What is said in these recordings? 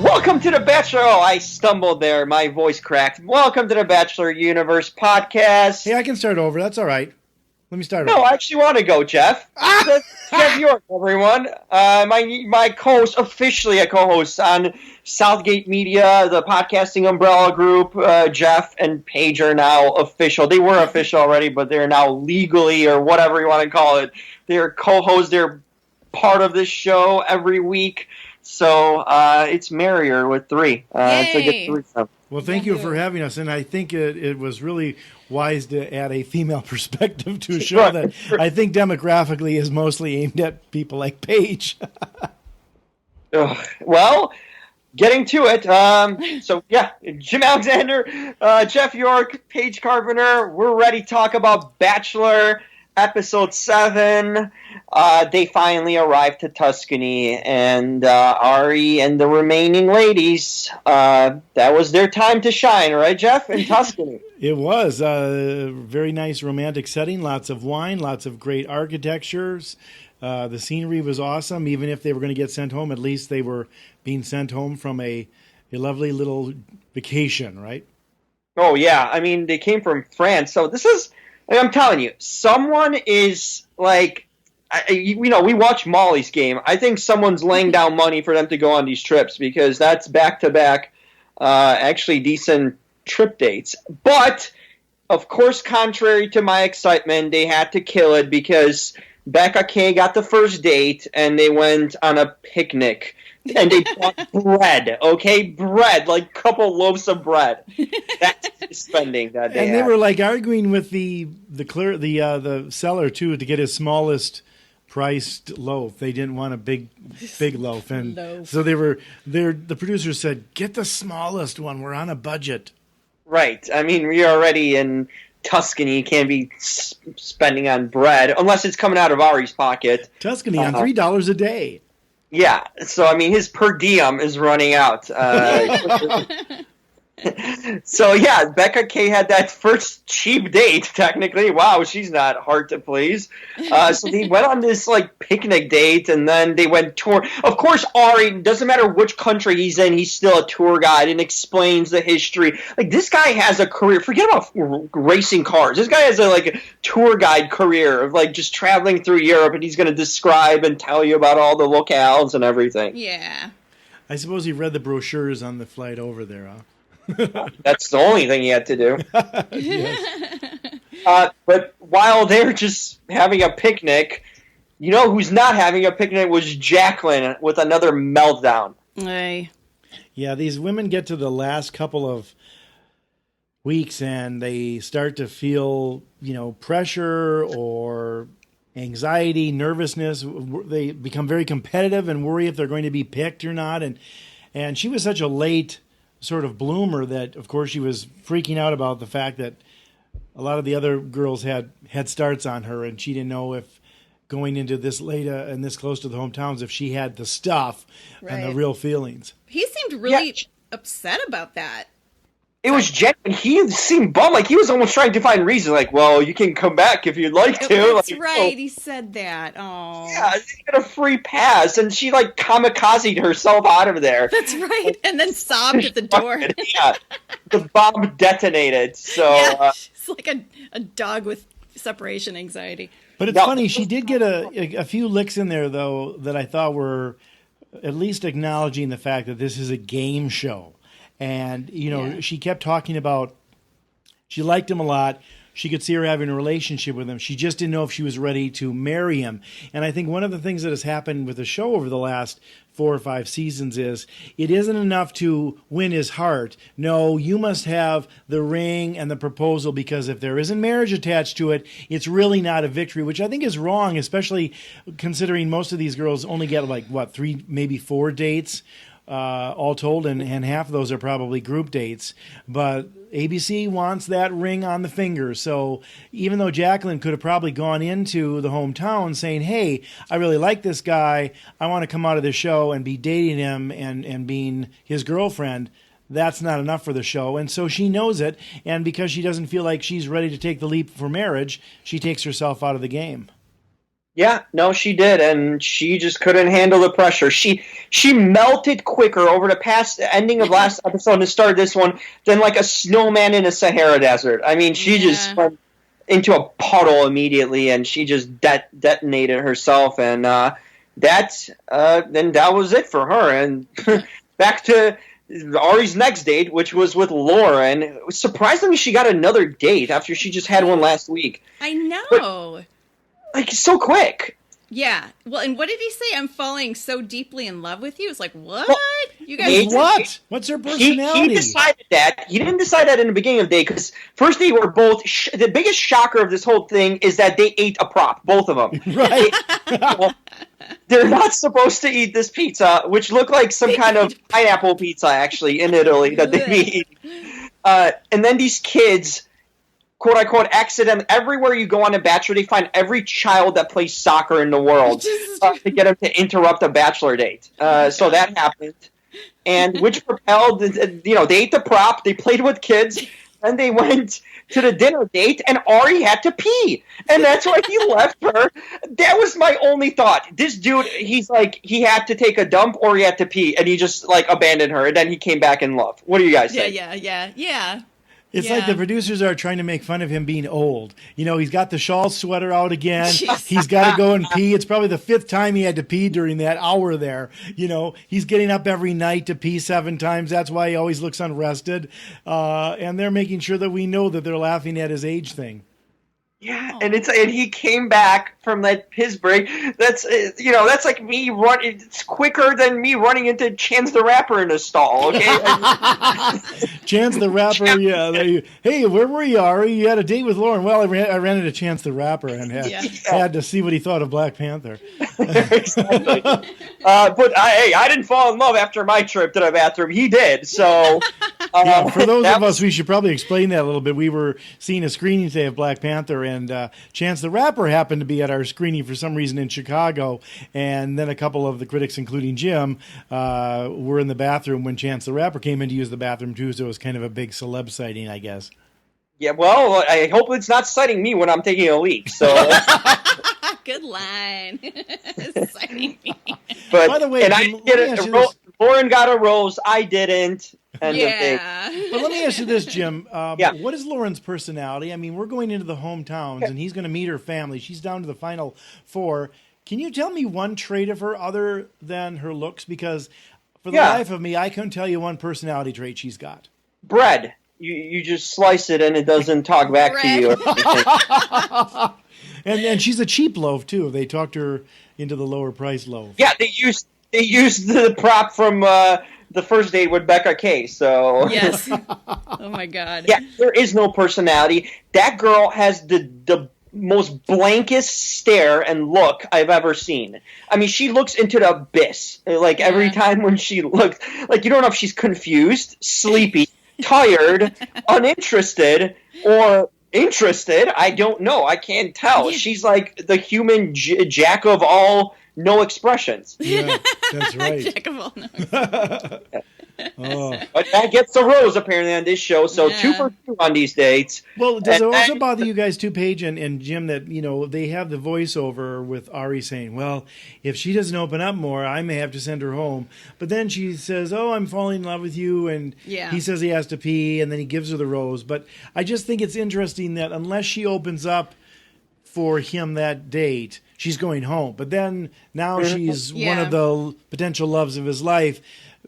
Welcome to the Bachelor. Oh, I stumbled there. My voice cracked. Welcome to the Bachelor Universe podcast. Hey, I can start over. That's all right. Let me start over. No, I actually want to go, Jeff. Jeff York, everyone. My co-host, officially a co-host on Southgate Media, the podcasting umbrella group. Jeff and Paige are now official. They were official already, but they're now legally, or whatever you want to call it. They're co-hosts. They're part of this show every week. So it's merrier with three. It's a good threesome. Well, thank you for having us, and I think it was really wise to add a female perspective to a show that I think demographically is mostly aimed at people like Paige. Well, getting to it. So, yeah, Jim Alexander, Jeff York, Paige Carpenter, we're ready to talk about Bachelor Episode 7. They finally arrived to Tuscany, and Arie and the remaining ladies, that was their time to shine, right, Jeff? In Tuscany. It was a very nice romantic setting, lots of wine, lots of great architectures. The scenery was awesome. Even if they were going to get sent home, at least they were being sent home from a lovely little vacation, right? Oh, yeah. I mean, they came from France, so this is... I'm telling you, someone is like, we watch Molly's Game. I think someone's laying down money for them to go on these trips because that's back-to-back, actually decent trip dates. But, of course, contrary to my excitement, they had to kill it because Becca K got the first date and they went on a picnic. And they bought bread, okay? Bread, like a couple loaves of bread. That's spending that day. And they were like arguing with the seller too to get his smallest priced loaf. They didn't want a big loaf, and so the producers said, "Get the smallest one. We're on a budget." Right. I mean, we're already in Tuscany. You can't be spending on bread unless it's coming out of Arie's pocket. Tuscany on $3 a day. Yeah, so I mean, his per diem is running out. So yeah, Becca K had that first cheap date. Technically, wow, she's not hard to please. So they went on this like picnic date, and then they went tour. Of course, Arie, doesn't matter which country he's in, he's still a tour guide and explains the history. Like this guy has a career. Forget about racing cars. This guy has a tour guide career of like just traveling through Europe, and he's going to describe and tell you about all the locales and everything. Yeah. I suppose he read the brochures on the flight over there, huh? That's the only thing he had to do. But while they're just having a picnic, you know who's not having a picnic was Jacqueline with another meltdown. Hey. Yeah, these women get to the last couple of weeks and they start to feel, pressure or anxiety, nervousness. They become very competitive and worry if they're going to be picked or not. And she was such a late sort of bloomer that, of course, she was freaking out about the fact that a lot of the other girls had head starts on her, and she didn't know if going into this late and this close to the hometowns, if she had the stuff and the real feelings. He seemed really upset about that. It was genuine. He seemed bummed. Like, he was almost trying to find reason. Like, well, you can come back if you'd like to. That's like, right. He said that. Oh. Yeah, he got a free pass. And she, kamikazed herself out of there. That's right. And then sobbed at the door. Yeah. The bomb detonated. So, it's like a dog with separation anxiety. But it's funny. She did get a few licks in there, though, that I thought were at least acknowledging the fact that this is a game show. And, she kept talking about she liked him a lot. she could see her having a relationship with him. She just didn't know if she was ready to marry him. And I think one of the things that has happened with the show over the last 4 or 5 seasons is it isn't enough to win his heart. No, you must have the ring and the proposal, because if there isn't marriage attached to it, it's really not a victory, which I think is wrong, especially considering most of these girls only get 3, maybe 4 dates all told, and half of those are probably group dates. But ABC wants that ring on the finger. So even though Jacqueline could have probably gone into the hometown saying, hey, I really like this guy, I want to come out of the show and be dating him and being his girlfriend, that's not enough for the show. And so she knows it. And because she doesn't feel like she's ready to take the leap for marriage, she takes herself out of the game. Yeah, no, she did, and she just couldn't handle the pressure. She melted quicker over the past ending of last episode and the start of this one than like a snowman in a Sahara Desert. I mean, she just went into a puddle immediately, and she just detonated herself, and then that was it for her. And back to Arie's next date, which was with Lauren. Surprisingly, she got another date after she just had one last week. I know. Like, so quick. Yeah. Well, and what did he say? I'm falling so deeply in love with you. It's like, what? Well, you guys? What? What's her personality? He decided that. He didn't decide that in the beginning of the day, because first they were both. The biggest shocker of this whole thing is that they ate a prop, both of them. Right. They're not supposed to eat this pizza, which looked like some kind of pineapple pizza, actually, in Italy that they eat. And then these kids, quote unquote, accident. Everywhere you go on a Bachelor, they find every child that plays soccer in the world to get them to interrupt a Bachelor date. So that happened, and which propelled. They ate the prop. They played with kids, and they went to the dinner date. And Arie had to pee, and that's why he left her. That was my only thought. This dude, he's like, he had to take a dump or he had to pee, and he just like abandoned her. And then he came back in love. What do you guys think? Yeah. It's like the producers are trying to make fun of him being old. He's got the shawl sweater out again. Jeez. He's got to go and pee. It's probably the 5th time he had to pee during that hour there. He's getting up every night to pee 7 times. That's why he always looks unrested. And they're making sure that we know that they're laughing at his age thing. Yeah, and he came back from his break. That's like me running. It's quicker than me running into Chance the Rapper in a stall. Okay, Chance the Rapper. Yeah. Hey, where were you, Arie? You had a date with Lauren. Well, I ran into Chance the Rapper and had to see what he thought of Black Panther. Exactly. But I didn't fall in love after my trip to the bathroom. He did. So for those of us, we should probably explain that a little bit. We were seeing a screening today of Black Panther, and Chance the Rapper happened to be at our screening for some reason in Chicago, and then a couple of the critics, including Jim, were in the bathroom when Chance the Rapper came in to use the bathroom too, so it was kind of a big celeb sighting, I guess. Yeah, well, I hope it's not citing me when I'm taking a leak, so... Good line. Citing me. But, by the way, and I get it. Lauren got a rose, I didn't. But let me ask you this, Jim. What is Lauren's personality? I mean, we're going into the hometowns, and he's going to meet her family. She's down to the final 4. Can you tell me one trait of her other than her looks? Because for the life of me, I couldn't tell you one personality trait she's got. Bread. You just slice it, and it doesn't talk back to you. And she's a cheap loaf, too. They talked her into the lower price loaf. Yeah, they used the prop from... the first date with Becca K. So yes. Oh my God. Yeah, there is no personality. That girl has the most blankest stare and look I've ever seen. I mean, she looks into the abyss. Like every time when she looks, like you don't know if she's confused, sleepy, tired, uninterested, or interested. I don't know. I can't tell. She's like the human jack of all. No expressions. Yeah, that's right. Jack of all no expressions. But that gets the rose apparently on this show. So 2 for 2 on these dates. Well, does it also bother you guys too, Paige and Jim, that they have the voiceover with Arie saying, "Well, if she doesn't open up more, I may have to send her home." But then she says, "Oh, I'm falling in love with you," and he says he has to pee, and then he gives her the rose. But I just think it's interesting that unless she opens up for him that date, she's going home. But then now she's one of the potential loves of his life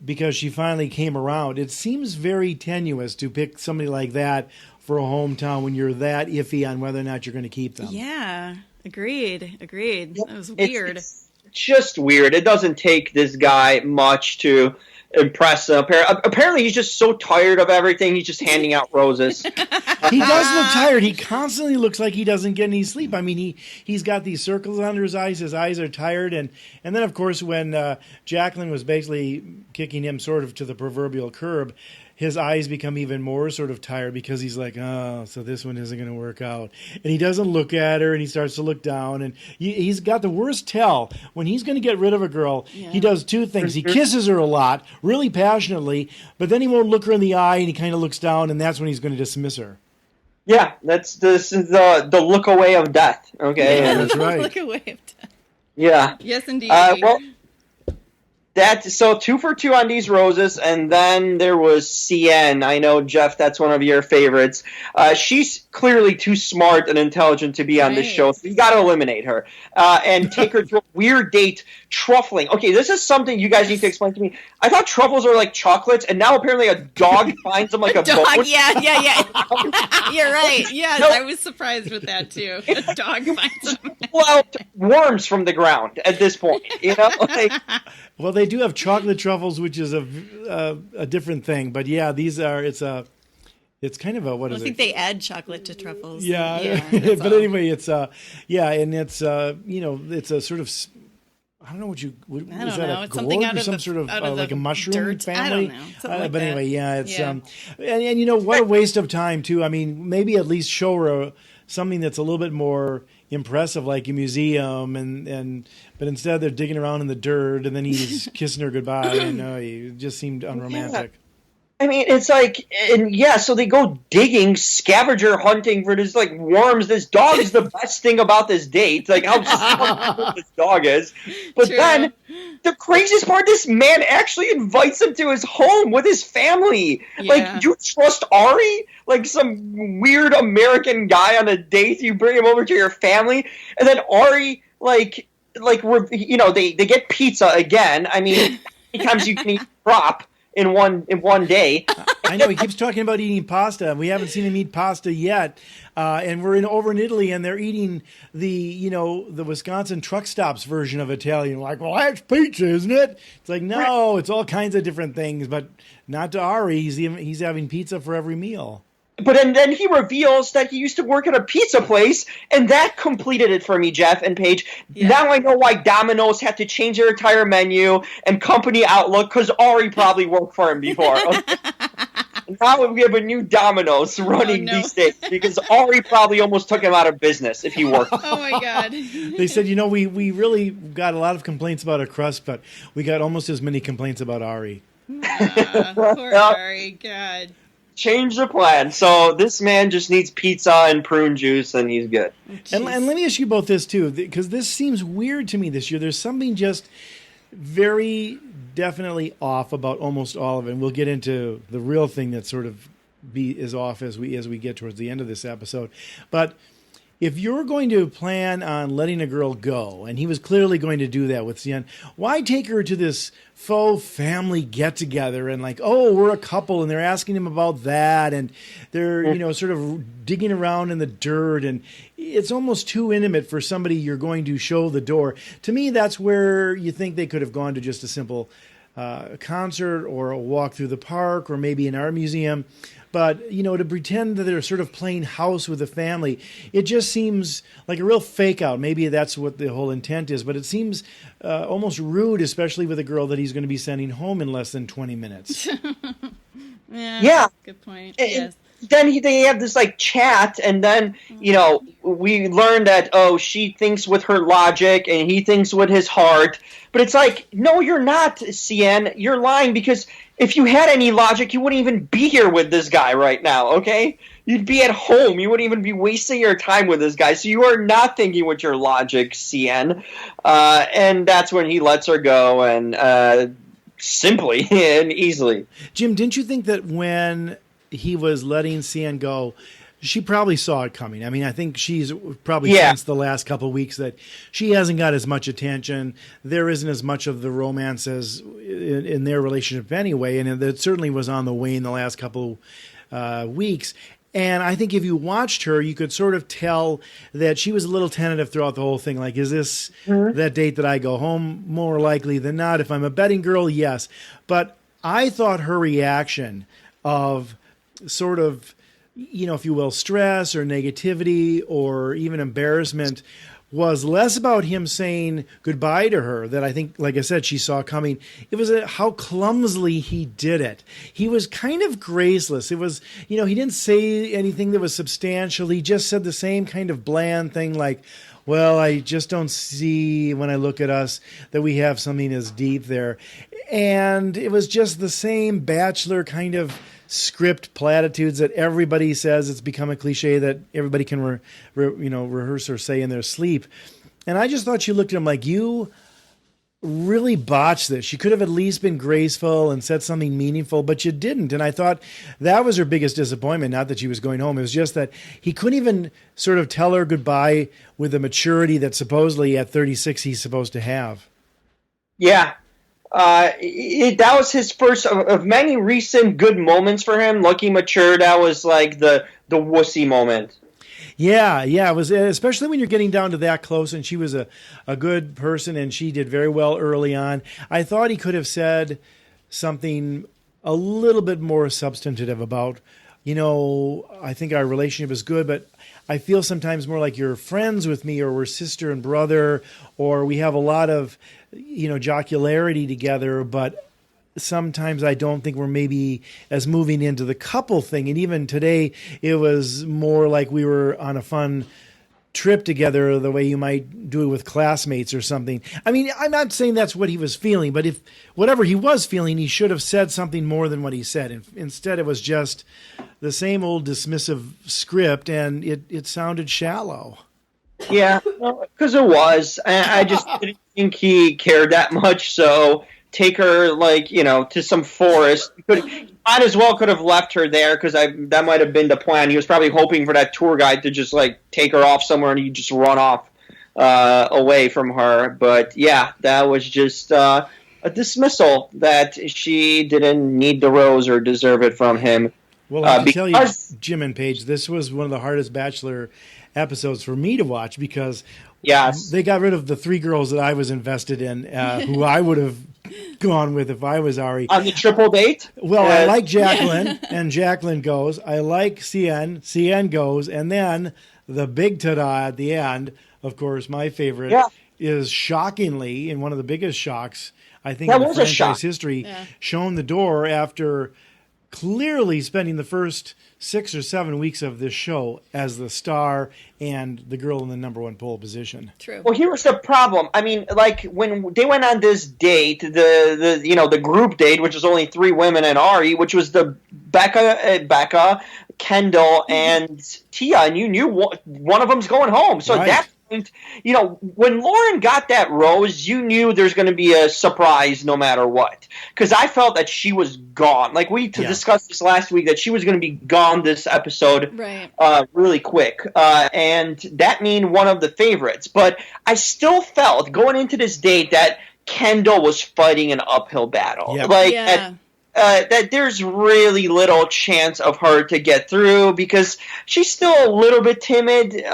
because she finally came around. It seems very tenuous to pick somebody like that for a hometown when you're that iffy on whether or not you're going to keep them. Yeah, agreed. That was weird. It's just weird. It doesn't take this guy much to impress him. Apparently, he's just so tired of everything. He's just handing out roses. He does look tired. He constantly looks like he doesn't get any sleep. I mean, he's got these circles under his eyes. His eyes are tired. And then, of course, when Jacqueline was basically kicking him sort of to the proverbial curb, his eyes become even more sort of tired because he's like, oh, so this one isn't going to work out. And he doesn't look at her, and he starts to look down. And he's got the worst tell. When he's going to get rid of a girl, he does two things. He kisses her a lot, really passionately, but then he won't look her in the eye, and he kind of looks down, and that's when he's going to dismiss her. Yeah, this is the look away of death. Okay, yeah, that's right. Look away of death. Yeah. Yes, indeed. Well, so 2 for 2 on these roses, and then there was CN. I know, Jeff, that's one of your favorites. She's clearly too smart and intelligent to be on this show, so you got to eliminate her and take her to a weird date, truffling. Okay, this is something you guys need to explain to me. I thought truffles are like chocolates, and now apparently a dog finds them like a dog. bone. Yeah. You're right. Yes, no. I was surprised with that too. A dog finds them. Well, worms from the ground at this point, you know. Well, they do have chocolate truffles, which is a different thing. But yeah, these are it's kind of a what is it? I think they add chocolate to truffles. Yeah. But anyway, it's and it's it's a sort of, I don't know what you is that know. a it's something out or of some the, sort of like a mushroom dirt. family? I don't know. Like but anyway, it's yeah. And you know what a waste of time too. I mean, maybe at least show her something that's a little bit more impressive, like a museum, but instead they're digging around in the dirt, and then he's kissing her goodbye, and it just seemed unromantic. Yeah. I mean, it's like, so they go digging, scavenger hunting for this, like, worms. This dog is the best thing about this date. Like, how smart this dog is. But then, the craziest part, this man actually invites him to his home with his family. Yeah. Like, do you trust Arie? Like, some weird American guy on a date, you bring him over to your family, and then Arie, they get pizza again. I mean, how many times you can eat prop in one day? I know he keeps talking about eating pasta. We haven't seen him eat pasta yet, and we're over in Italy, and they're eating the Wisconsin truck stops version of Italian. Like, well, that's pizza, isn't it? It's like, no, it's all kinds of different things, but not to Arie. He's having pizza for every meal. But then he reveals that he used to work at a pizza place, and that completed it for me, Jeff and Paige. Yeah. Now I know why Domino's had to change their entire menu and company outlook, because Arie probably worked for him before. Now we have a new Domino's running these days, because Arie probably almost took him out of business if he worked. Oh, my God. They said, we really got a lot of complaints about our crust, but we got almost as many complaints about Arie. Poor Arie, God. Change the plan. So this man just needs pizza and prune juice, and he's good. And let me ask you about this, too, because this seems weird to me this year. There's something just very definitely off about almost all of it. And we'll get into the real thing that sort of is off as we get towards the end of this episode. But if you're going to plan on letting a girl go, and he was clearly going to do that with Sian, why take her to this faux family get-together and like, oh, we're a couple, and they're asking him about that, and they're, sort of digging around in the dirt, and it's almost too intimate for somebody you're going to show the door. To me, that's where you think they could have gone to just a simple concert or a walk through the park or maybe an art museum. But, to pretend that they're sort of playing house with the family, it just seems like a real fake out. Maybe that's what the whole intent is, but it seems almost rude, especially with a girl that he's going to be sending home in less than 20 minutes. Yeah. Good point. Yes. Then they have this chat, and then we learn that she thinks with her logic and he thinks with his heart. But it's like, no, you're not, CN. You're lying, because if you had any logic, you wouldn't even be here with this guy right now. Okay, you'd be at home. You wouldn't even be wasting your time with this guy. So you are not thinking with your logic, CN. And that's when he lets her go, and simply and easily. Jim, didn't you think that when he was letting CN go, she probably saw it coming? I mean, I think she's probably sensed the last couple of weeks that she hasn't got as much attention. There isn't as much of the romance as in their relationship anyway, and it certainly was on the wane the last couple weeks. And I think if you watched her, you could sort of tell that she was a little tentative throughout the whole thing. Like, is this that date that I go home? More likely than not. If I'm a betting girl, yes. But I thought her reaction of sort of, if you will, stress or negativity or even embarrassment was less about him saying goodbye to her that I think, like I said, she saw coming. It was how clumsily he did it. He was kind of graceless. It was, he didn't say anything that was substantial. He just said the same kind of bland thing like, well, I just don't see when I look at us that we have something as deep there. And it was just the same Bachelor kind of script platitudes that everybody says. It's become a cliche that everybody can rehearse or say in their sleep. And I just thought she looked at him like, you really botched this. You could have at least been graceful and said something meaningful, but you didn't. And I thought that was her biggest disappointment. Not that she was going home. It was just that he couldn't even sort of tell her goodbye with the maturity that supposedly at 36 he's supposed to have. Yeah. That was his first of many recent good moments for him. Looking mature, that was like the wussy moment. Yeah, it was, especially when you're getting down to that close, and she was a good person, and she did very well early on. I thought he could have said something a little bit more substantive about, I think our relationship is good, but I feel sometimes more like you're friends with me, or we're sister and brother, or we have a lot of, jocularity together, but sometimes I don't think we're maybe as moving into the couple thing. And even today, it was more like we were on a fun trip together, the way you might do it with classmates or something. I mean, I'm not saying that's what he was feeling, but if whatever he was feeling, he should have said something more than what he said. And instead, it was just the same old dismissive script, and it sounded shallow. Yeah, because it was. I just didn't think he cared that much, so take her, to some forest. Might as well could have left her there, because that might have been the plan. He was probably hoping for that tour guide to just, take her off somewhere and he'd just run off away from her. But, yeah, that was just a dismissal that she didn't need the rose or deserve it from him. Well, I can tell you, Jim and Paige, this was one of the hardest Bachelor episodes for me to watch, because they got rid of the three girls that I was invested in, who I would have gone with if I was Arie. On the triple date? Well, I like Jacqueline, and Jacqueline goes. I like CN goes. And then the big ta-da at the end, of course, my favorite, is shockingly, in one of the biggest shocks, I think, in the franchise history, shown the door after clearly spending the first 6 or 7 weeks of this show as the star and the girl in the number one pole position. True. Well, here was the problem. I mean, when they went on this date, the group date, which was only 3 women and Arie, which was the Becca, Kendall, and Tia, and you knew one of them's going home. So at that point, when Lauren got that rose, you knew there's going to be a surprise no matter what. Because I felt that she was gone. Like we discussed this last week, that she was going to be gone this episode really quick. And that mean one of the favorites. But I still felt going into this date that Kendall was fighting an uphill battle. Yep. That there's really little chance of her to get through, because she's still a little bit timid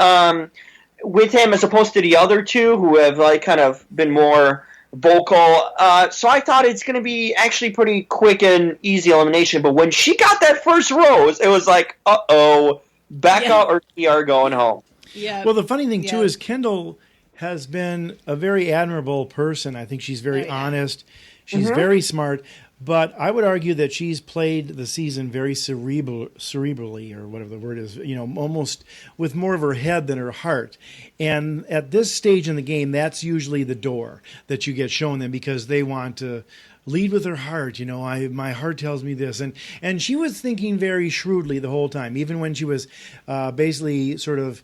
with him, as opposed to the other two who have kind of been more vocal. So I thought it's going to be actually pretty quick and easy elimination. But when she got that first rose, it was like, uh-oh, Becca or Tia are going home. Yeah. Well, the funny thing, too, is Kendall has been a very admirable person. I think she's very honest. She's very smart. But I would argue that she's played the season very cerebrally, or whatever the word is, almost with more of her head than her heart. And at this stage in the game, that's usually the door that you get shown them, because they want to lead with her heart. My heart tells me this. And she was thinking very shrewdly the whole time, even when she was basically sort of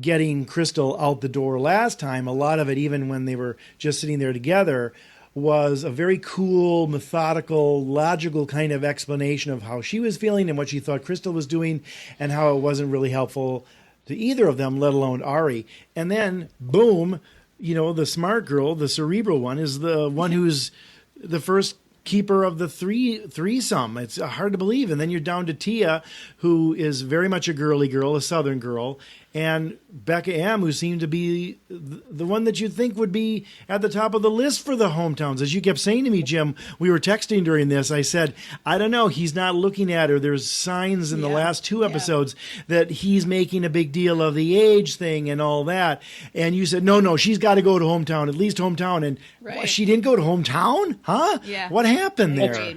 getting Crystal out the door last time. A lot of it, even when they were just sitting there together, was a very cool, methodical, logical kind of explanation of how she was feeling and what she thought Crystal was doing, and how it wasn't really helpful to either of them, let alone Arie. And then, boom, the smart girl, the cerebral one, is the one who's the first keeper of the threesome. It's hard to believe. And then you're down to Tia, who is very much a girly girl, a Southern girl, and Becca M, who seemed to be the one that you'd think would be at the top of the list for the hometowns. As you kept saying to me, Jim, we were texting during this, I said, I don't know, he's not looking at her. There's signs in the last 2 episodes that he's making a big deal of the age thing and all that. And you said, no, she's got to go to hometown, at least hometown. And she didn't go to hometown? Huh? Yeah. What happened there?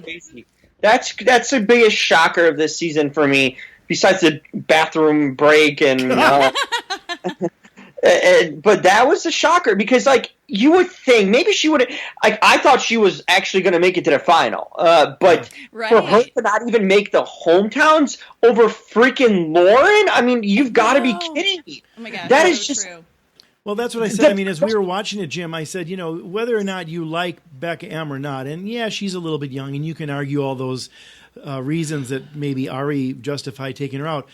That's the biggest shocker of this season for me. Besides the bathroom break and, but that was a shocker because, like, you would think maybe she would. Like, I thought she was actually going to make it to the final, but for her to not even make the hometowns over freaking Lauren, I mean, you've got to be kidding me. Oh my gosh, that is just. True. Well, that's what I said. I mean, as we were watching it, Jim, I said, whether or not you like Becca M or not, and yeah, she's a little bit young, and you can argue all those reasons that maybe Arie justified taking her out.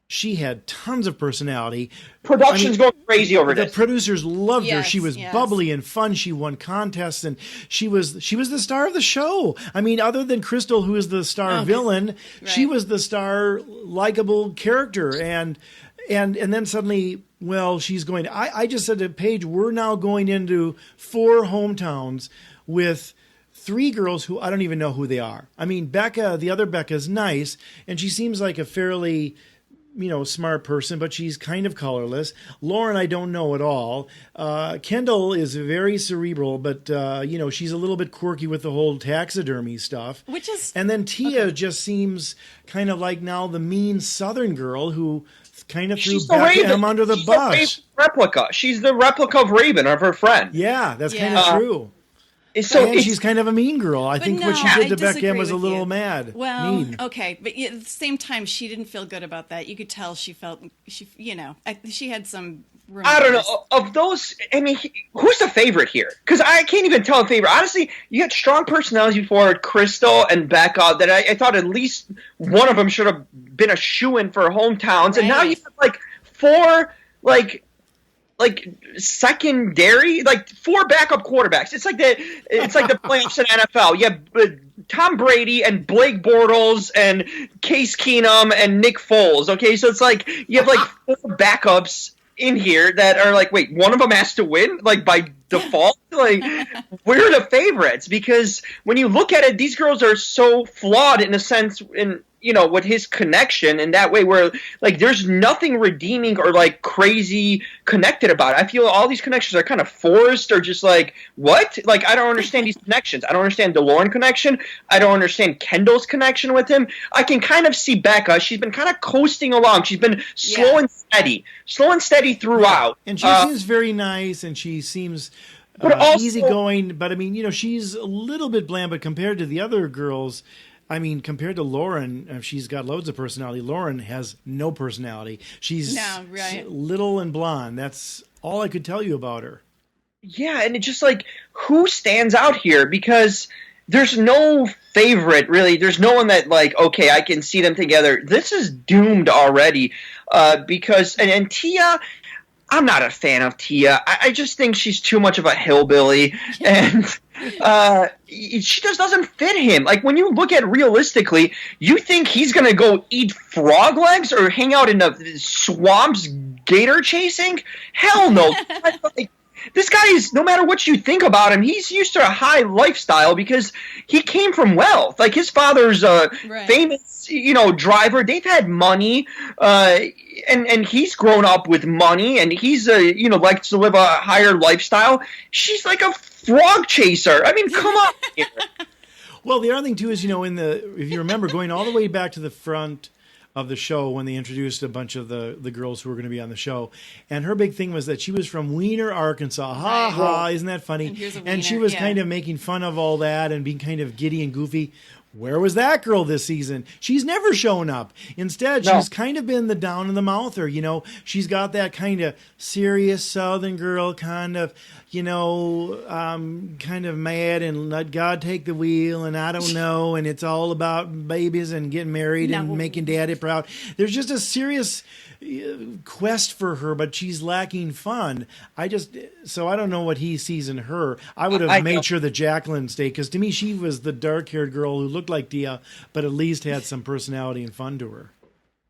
She had tons of personality. Production's going crazy over this. The producers loved her. She was bubbly and fun. She won contests, and she was the star of the show. I mean, other than Crystal, who is the star villain, she was the star likable character, and then suddenly, well, she's going to, I just said to Paige, we're now going into 4 hometowns with 3 girls who I don't even know who they are. I mean, Becca, the other Becca's nice, and she seems like a fairly, smart person, but she's kind of colorless. Lauren, I don't know at all. Kendall is very cerebral, but, she's a little bit quirky with the whole taxidermy stuff. And then Tia just seems kind of like now the mean Southern girl who kind of threw Becca M under the bus. Replica. She's the replica of Raven, of her friend. Yeah, that's kind of true. So and she's kind of a mean girl. I think what she did to Becca M was a little mad. Well, mean. Okay, but at the same time, she didn't feel good about that. You could tell she had some. Rumors. I don't know. Of those, I mean, who's the favorite here? Because I can't even tell a favorite. Honestly, you had strong personalities before Crystal and Becca that I thought at least one of them should have been a shoo-in for hometowns. And now you have like 4 like secondary, like 4 backup quarterbacks. It's like the playoffs in NFL. You have Tom Brady and Blake Bortles and Case Keenum and Nick Foles. Okay, so it's like you have like 4 backups in here that are like, wait, one of them has to win, like by default. Like, we're the favorites because when you look at it, these girls are so flawed in a sense in with his connection in that way where like there's nothing redeeming or like crazy connected about it. I feel all these connections are kind of forced or just like, what? Like, I don't understand these connections. I don't understand the Lauren connection. I don't understand Kendall's connection with him. I can kind of see Becca. She's been kind of coasting along. She's been slow and steady throughout. And she seems very nice and she seems easygoing. But I mean, she's a little bit bland, but compared to the other girls, I mean, compared to Lauren, she's got loads of personality. Lauren has no personality. She's little and blonde. That's all I could tell you about her. Yeah, and it's just like, who stands out here? Because there's no favorite, really. There's no one that, like, okay, I can see them together. This is doomed already because – and Tia – I'm not a fan of Tia. I just think she's too much of a hillbilly, and she just doesn't fit him. Like, when you look at it realistically, you think he's going to go eat frog legs or hang out in the swamps gator chasing? Hell no. This guy is, no matter what you think about him, he's used to a high lifestyle because he came from wealth. Like, his father's a famous, driver. They've had money, and he's grown up with money, and he's, likes to live a higher lifestyle. She's like a frog chaser. I mean, come on. Well, the other thing, too, is, if you remember, going all the way back to the front of the show when they introduced a bunch of the girls who were going to be on the show. And her big thing was that she was from Weiner, Arkansas. Ha, isn't that funny? And she was kind of making fun of all that and being kind of giddy and goofy. where was that girl this season? She's never shown up. Instead, No. she's kind of been the down in the mouther. She's got that kind of serious Southern girl, kind of, kind of mad and let God take the wheel, and I don't know, and it's all about babies and getting married and making daddy proud. There's just a serious quest for her, but she's lacking fun. So I don't know what he sees in her. I would have made sure that Jacqueline stayed, because to me she was the dark-haired girl who looked like Tia, but at least had some personality and fun to her.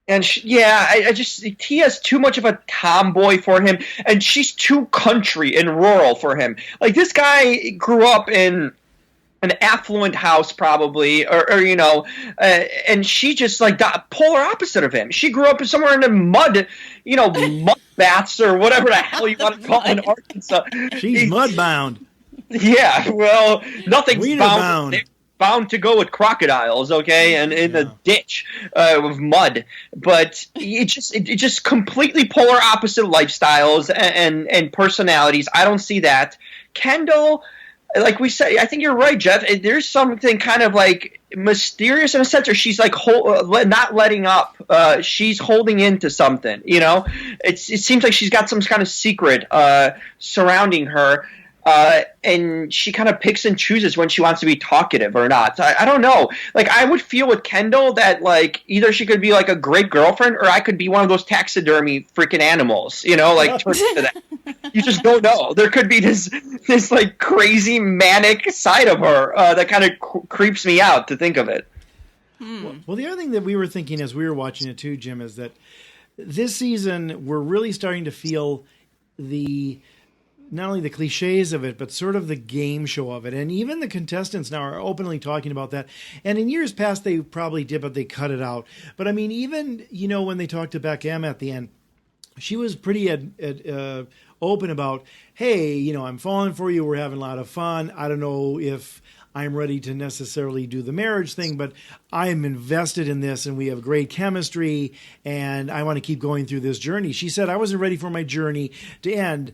And Tia's too much of a tomboy for him, and she's too country and rural for him. Like, this guy grew up in an affluent house, probably, and she just like the polar opposite of him. She grew up somewhere in the mud, mud baths or whatever the hell you want to call it in Arkansas. She's mudbound. Yeah, well, nothing's bound. Bound to go with crocodiles, okay, and in the ditch with mud. But it just completely polar opposite lifestyles and personalities. I don't see that. Kendall, like we said, I think you're right, Jeff. There's something kind of like mysterious in a sense, or she's like not letting up. She's holding into something. It seems like she's got some kind of secret surrounding her. And she kind of picks and chooses when she wants to be talkative or not. I don't know. Like, I would feel with Kendall that, like, either she could be, like, a great girlfriend, or I could be one of those taxidermy freaking animals, like, turned into that. You just don't know. There could be this like, crazy manic side of her that kind of creeps me out to think of it. Well, the other thing that we were thinking as we were watching it, too, Jim, is that this season we're really starting to feel not only the cliches of it, but sort of the game show of it. And even the contestants now are openly talking about that. And in years past, they probably did, but they cut it out. But I mean, even, when they talked to Becca M at the end, she was pretty open about, hey, I'm falling for you. We're having a lot of fun. I don't know if I'm ready to necessarily do the marriage thing, but I'm invested in this and we have great chemistry and I want to keep going through this journey. She said, I wasn't ready for my journey to end.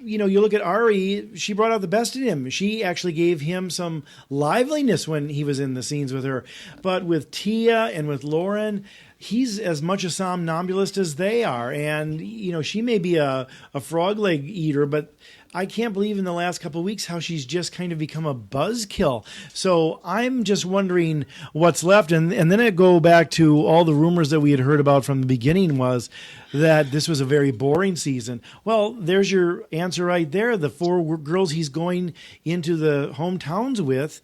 You look at Arie, she brought out the best in him. She actually gave him some liveliness when he was in the scenes with her. But with Tia and with Lauren, he's as much a somnambulist as they are. And, she may be a frog leg eater, but I can't believe in the last couple of weeks how she's just kind of become a buzzkill. So I'm just wondering what's left. And then I go back to all the rumors that we had heard about from the beginning was that this was a very boring season. Well, there's your answer right there. The 4 girls he's going into the hometowns with,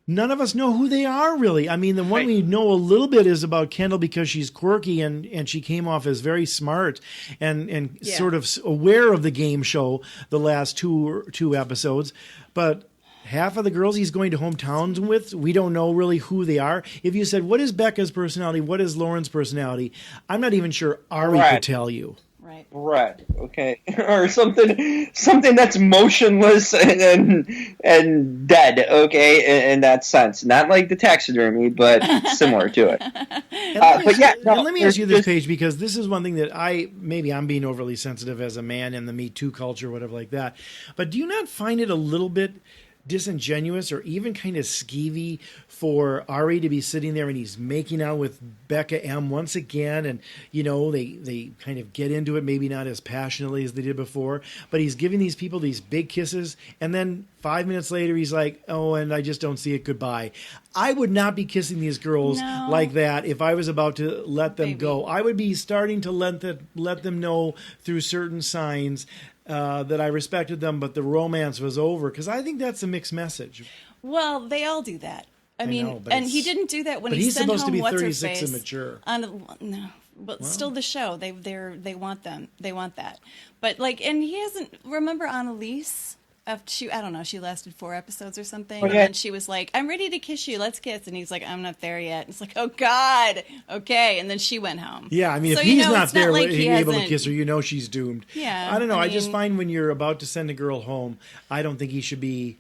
none of us know who they are, really. I mean, the one we know a little bit is about Kendall because she's quirky and she came off as very smart and sort of aware of the game show the last two episodes. But half of the girls he's going to hometowns with, we don't know really who they are. If you said, what is Becca's personality? What is Lauren's personality? I'm not even sure Arie could tell you. Right. Okay. Or something that's motionless and dead. Okay, in that sense, not like the taxidermy, but similar to it. Let me ask you this, Paige, because this is one thing that maybe I'm being overly sensitive as a man in the Me Too culture, whatever like that. But do you not find it a little bit disingenuous or even kind of skeevy for Arie to be sitting there and he's making out with Becca M once again, and they kind of get into it, maybe not as passionately as they did before, but he's giving these people these big kisses, and then 5 minutes later he's like, oh, and I just don't see it, goodbye. I would not be kissing these girls like that if I was about to let them go. I would be starting to let them know through certain signs that I respected them, but the romance was over, because I think that's a mixed message. Well, they all do that. I mean, and he didn't do that when he sent home what's her face. But he's supposed to be 36 and mature. But still the show. They want them. They want that. But and he hasn't. Remember Annalise? I don't know. She lasted 4 episodes or something, and then she was like, "I'm ready to kiss you. Let's kiss." And he's like, "I'm not there yet." And it's like, "Oh God, okay." And then she went home. Yeah, I mean, if he's not there, able to kiss her, she's doomed. Yeah, I don't know. I just find when you're about to send a girl home, I don't think he should be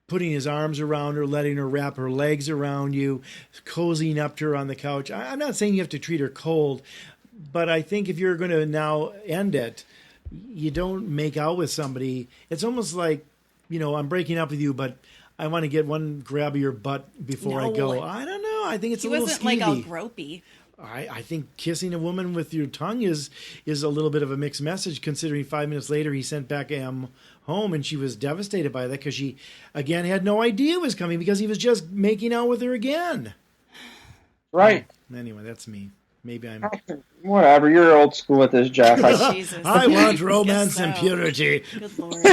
putting his arms around her, letting her wrap her legs around you, cozying up to her on the couch. I'm not saying you have to treat her cold, but I think if you're going to now end it, you don't make out with somebody. It's almost like, I'm breaking up with you, but I want to get one grab of your butt before I go. No. I don't know. I think it's He a little wasn't skeevy. like all gropey. I think kissing a woman with your tongue is a little bit of a mixed message, considering 5 minutes later he sent back Em home and she was devastated by that because she, again, had no idea it was coming because he was just making out with her again. Right. Anyway, that's me. Maybe I'm... Whatever. You're old school with this, Jeff. Jesus. I want romance so. and purity. Good Lord.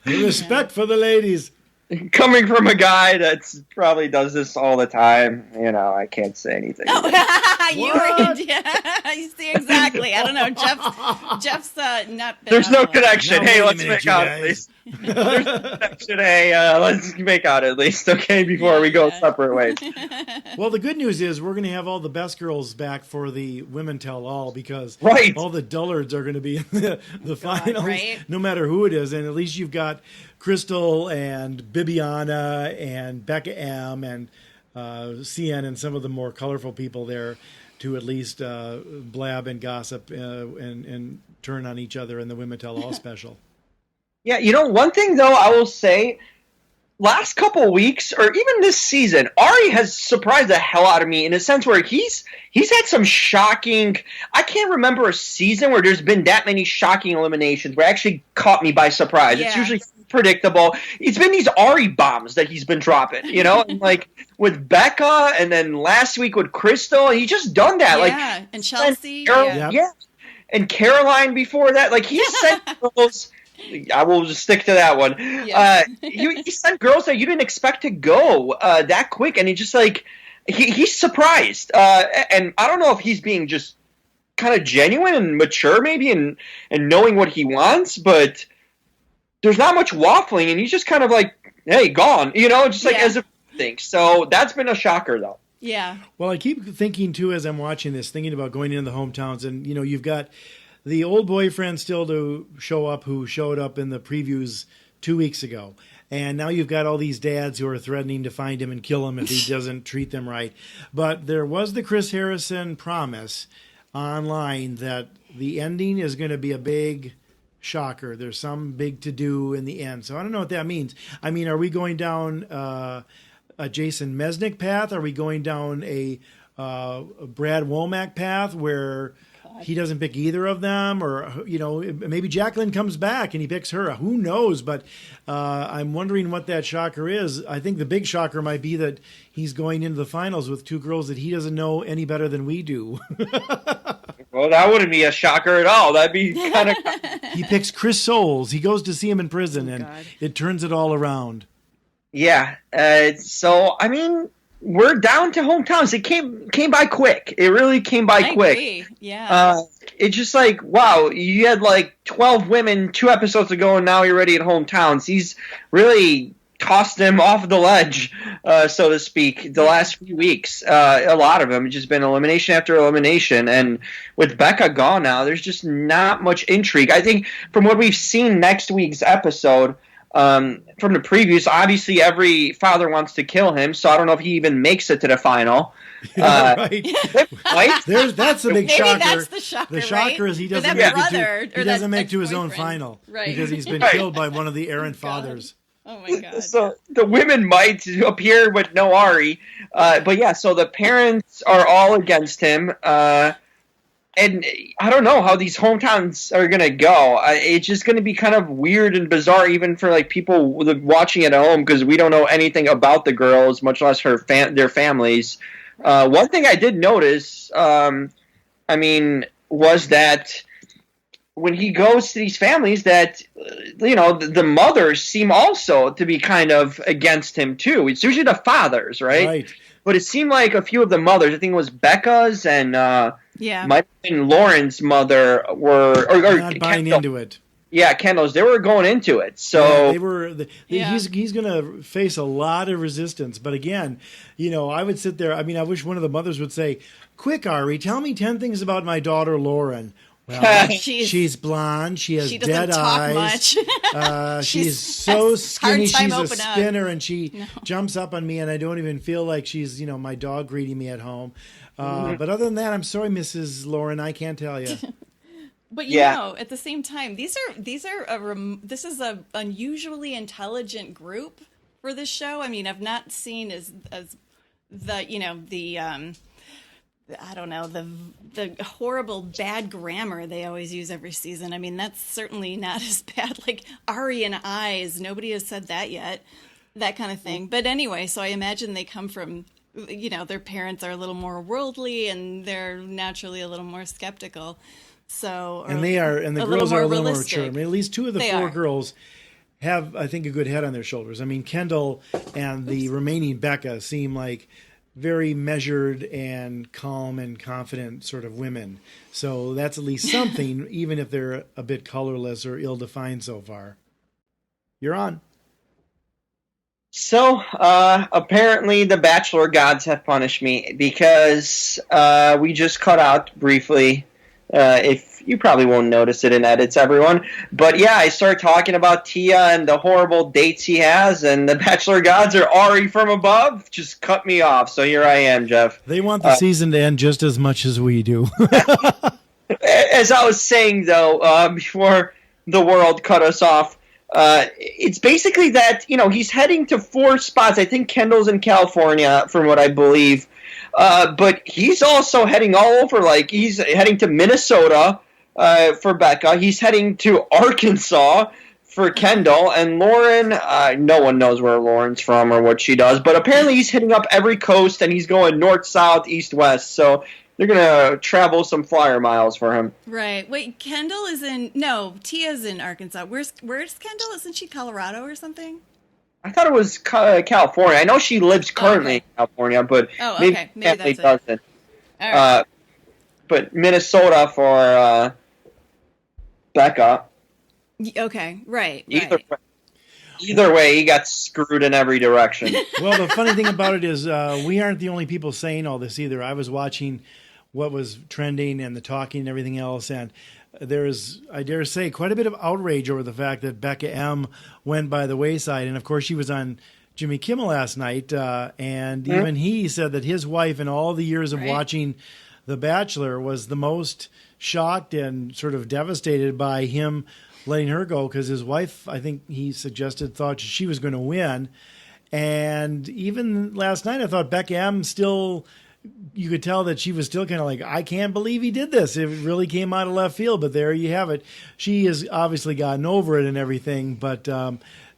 Respect for the ladies. Coming from a guy that probably does this all the time, I can't say anything. You see, exactly. I don't know. Jeff's not been There's no on one. connection. Now, Hey, wait a let's minute, make you out guys. at least. There's no connection. Hey, let's make out at least, okay, before we go separate ways. Well, the good news is we're going to have all the best girls back for the Women Tell All because Right. all the dullards are going to be in the finals, right? no matter who it is. And at least you've got Crystal and Bibiana and Becca M and CN and some of the more colorful people there to at least blab and gossip and turn on each other in the Women Tell All special. Yeah, one thing, though, I will say, last couple weeks, or even this season, Arie has surprised the hell out of me in a sense where he's had some shocking... I can't remember a season where there's been that many shocking eliminations where it actually caught me by surprise. Yeah. It's usually predictable. It's been these Arie bombs that he's been dropping, and like with Becca, and then last week with Crystal, he just done that. Yeah, and Chelsea. Yep. Yeah. And Caroline before that. Like, he sent girls... I will just stick to that one. Yeah. He sent girls that you didn't expect to go that quick, and he just like he's surprised. And I don't know if he's being just kind of genuine and mature, maybe, and knowing what he wants, but there's not much waffling, and he's just kind of like, hey, gone, just like as if he thinks. So that's been a shocker, though. Yeah. Well, I keep thinking too as I'm watching this, thinking about going into the hometowns, and you've got the old boyfriend still to show up who showed up in the previews 2 weeks ago. And now you've got all these dads who are threatening to find him and kill him if he doesn't treat them right. But there was the Chris Harrison promise online that the ending is going to be a big shocker. There's some big to-do in the end. So I don't know what that means. I mean, are we going down a Jason Mesnick path? Are we going down a Brad Womack path where he doesn't pick either of them, or maybe Jacqueline comes back and he picks her? Who knows? But I'm wondering what that shocker is. I think the big shocker might be that he's going into the finals with two girls that he doesn't know any better than we do. Well, that wouldn't be a shocker at all. That'd be kind of... He picks Chris Soules. He goes to see him in prison, and God. it turns it all around. Yeah. So, I mean... We're down to hometowns. It came by quick. It really came by quick. Agree. Yeah. It's just like, wow, you had like 12 women 2 episodes ago, and now you're ready at hometowns. He's really tossed them off the ledge, so to speak, the last few weeks. A lot of them. It's just been elimination after elimination. And with Becca gone now, there's just not much intrigue. I think from what we've seen next week's episode, from the previews, obviously every father wants to kill him, so I don't know if he even makes it to the final. Right. Right? That's the big Maybe shocker. that's the shocker. The shocker right? is he Or doesn't that make brother, it to, or he doesn't that make to his own ex-boyfriend. final, Right. because he's been Right. killed by one of the errant fathers. Oh my God. So the women might appear with no Arie, but yeah. So the parents are all against him, and I don't know how these hometowns are gonna go. It's just gonna be kind of weird and bizarre, even for like people watching at home, because we don't know anything about the girls, much less their families. One thing I did notice, was that when he goes to these families, that the mothers seem also to be kind of against him too. It's usually the fathers, right? But it seemed like a few of the mothers, I think it was Becca's and Yeah. might have been Lauren's mother, were or Not buying Kendall. into it. Yeah, Kendall's. They were going into it. Yeah, So they were. Yeah. He's going to face a lot of resistance. But again, I would sit there. I mean, I wish one of the mothers would say, "Quick, Arie, tell me 10 things about my daughter Lauren." Well, she's blonde. She has She doesn't dead talk eyes. much. She's so has skinny. hard time She's a open up. spinner, and she jumps up on me, and I don't even feel like she's my dog greeting me at home. But other than that, I'm sorry, Mrs. Lauren, I can't tell you. But at the same time, this is a unusually intelligent group for this show. I mean, I've not seen as the, you know, the I don't know, the horrible bad grammar they always use every season. I mean, that's certainly not as bad. Like Arie and eyes, nobody has said that yet. That kind of thing. But anyway, so I imagine they come from, you know, their parents are a little more worldly and they're naturally a little more skeptical. So, and the girls are a little more mature. I mean, at least two of the four girls have, I think, a good head on their shoulders. I mean, Kendall and the remaining Becca seem like very measured and calm and confident sort of women. So that's at least something, even if they're a bit colorless or ill-defined so far. You're on. So, apparently the Bachelor gods have punished me because we just cut out briefly, if you probably won't notice it in edits, everyone. But yeah, I started talking about Tia and the horrible dates he has, and the Bachelor gods are Arie from above. Just cut me off. So here I am, Jeff. They want the season to end just as much as we do. As I was saying, though, before the world cut us off, it's basically that, you know, he's heading to 4 spots. I think Kendall's in California, from what I believe. But he's also heading all over. Like, he's heading to Minnesota for Becca. He's heading to Arkansas for Kendall. And Lauren, no one knows where Lauren's from or what she does. But apparently he's hitting up every coast, and he's going north, south, east, west. So they're going to travel some flyer miles for him. Right. Wait, Kendall is Tia's in Arkansas. Where's Kendall? Isn't she Colorado or something? I thought it was California. I know she lives currently in California, but maybe that's doesn't. All right. But Minnesota for Becca. Okay, right. Either way, he got screwed in every direction. Well, the funny thing about it is we aren't the only people saying all this either. I was watching what was trending and the talking and everything else, and there's, I dare say, quite a bit of outrage over the fact that Becca M went by the wayside. And, of course, she was on Jimmy Kimmel last night, and even he said that his wife, in all the years of watching The Bachelor, was the most shocked and sort of devastated by him letting her go, because his wife, I think he suggested, thought she was going to win. And even last night, I thought Becca M still, you could tell that she was still kind of like, I can't believe he did this. It really came out of left field, but there you have it. She has obviously gotten over it and everything, but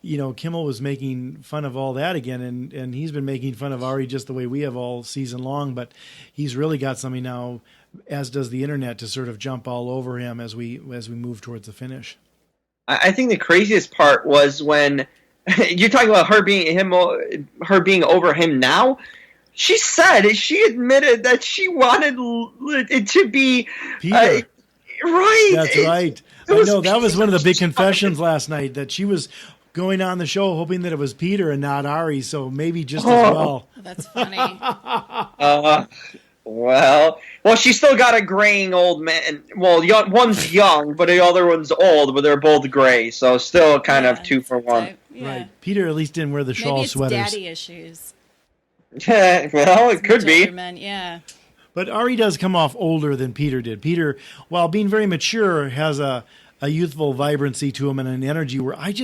you know, Kimmel was making fun of all that again, and he's been making fun of Arie just the way we have all season long, but he's really got something now, as does the internet, to sort of jump all over him as we move towards the finish. I think the craziest part was when you're talking about her being over him now. She admitted that she wanted it to be Peter. Right. That's right. I know that was one of the big confessions last night, that she was going on the show hoping that it was Peter and not Arie, so maybe just as well. That's funny. Well, she's still got a graying old man. Well, one's young, but the other one's old, but they're both gray, so still kind of 2 for 1. Right. Peter at least didn't wear the shawl sweaters. Maybe it's daddy issues. Well, it could be. Men, yeah. But Arie does come off older than Peter did. Peter, while being very mature, has a youthful vibrancy to him and an energy where I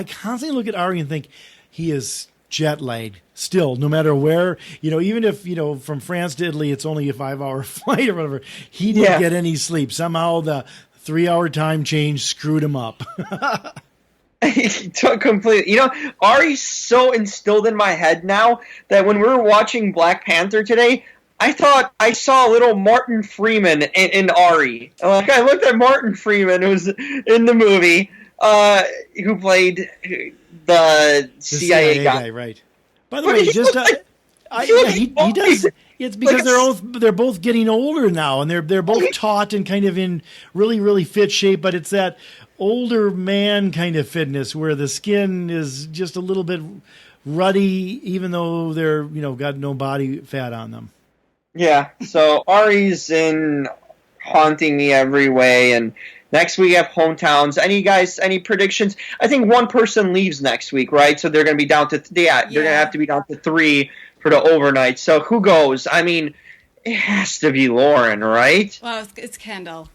constantly look at Arie and think he is jet lagged still, no matter where, even if, from France to Italy, it's only a 5-hour flight or whatever. He didn't get any sleep. Somehow the 3-hour time change screwed him up. He took completely. Arie's so instilled in my head now that when we were watching Black Panther today, I thought I saw a little Martin Freeman in Arie. Like, I looked at Martin Freeman, who was in the movie, who played the CIA guy. Right. By the way, he does. It's because they're both getting older now, and they're both taut and kind of in really, really fit shape. But it's that older man kind of fitness where the skin is just a little bit ruddy, even though they're got no body fat on them. Yeah. So Arie's haunting me every way, and next week we have hometowns. Any predictions? I think one person leaves next week, right? So they're going to be down to they're going to have to be down to 3 for the overnight. So who goes? I mean, it has to be Lauren, right? Well, it's Kendall,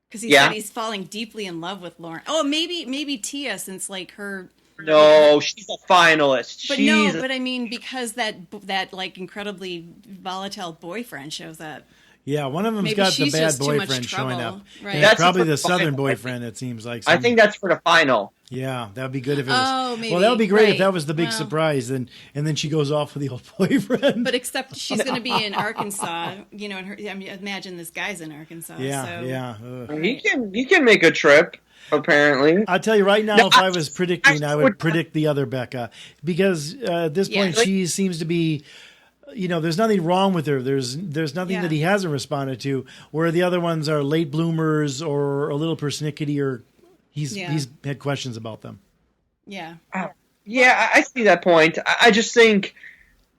because he said he's falling deeply in love with Lauren. Oh, maybe Tia, since like her No, she's a finalist. But but I mean, because that like incredibly volatile boyfriend shows up. Yeah, one of them's Maybe got the she's bad just too much boyfriend showing trouble. up. Right. And That's it's probably for the the southern final, boyfriend, it seems like. I think that's for the final. Yeah, that would be good if it was. Oh, maybe. Well, that would be great if Right. that was the big Well. surprise, and then she goes off with the old boyfriend. But except she's going to be in Arkansas, you know. Imagine this guy's in Arkansas. yeah, so. yeah. He can make a trip. Apparently, I'll tell you right now, if I was predicting, I would would- predict the other Becca, because at this Yeah. point she seems to be, there's nothing wrong with her. There's nothing that he hasn't responded to. Where the other ones are late bloomers or a little persnickety, or he's had questions about them. Yeah. yeah, I see that point. I just think,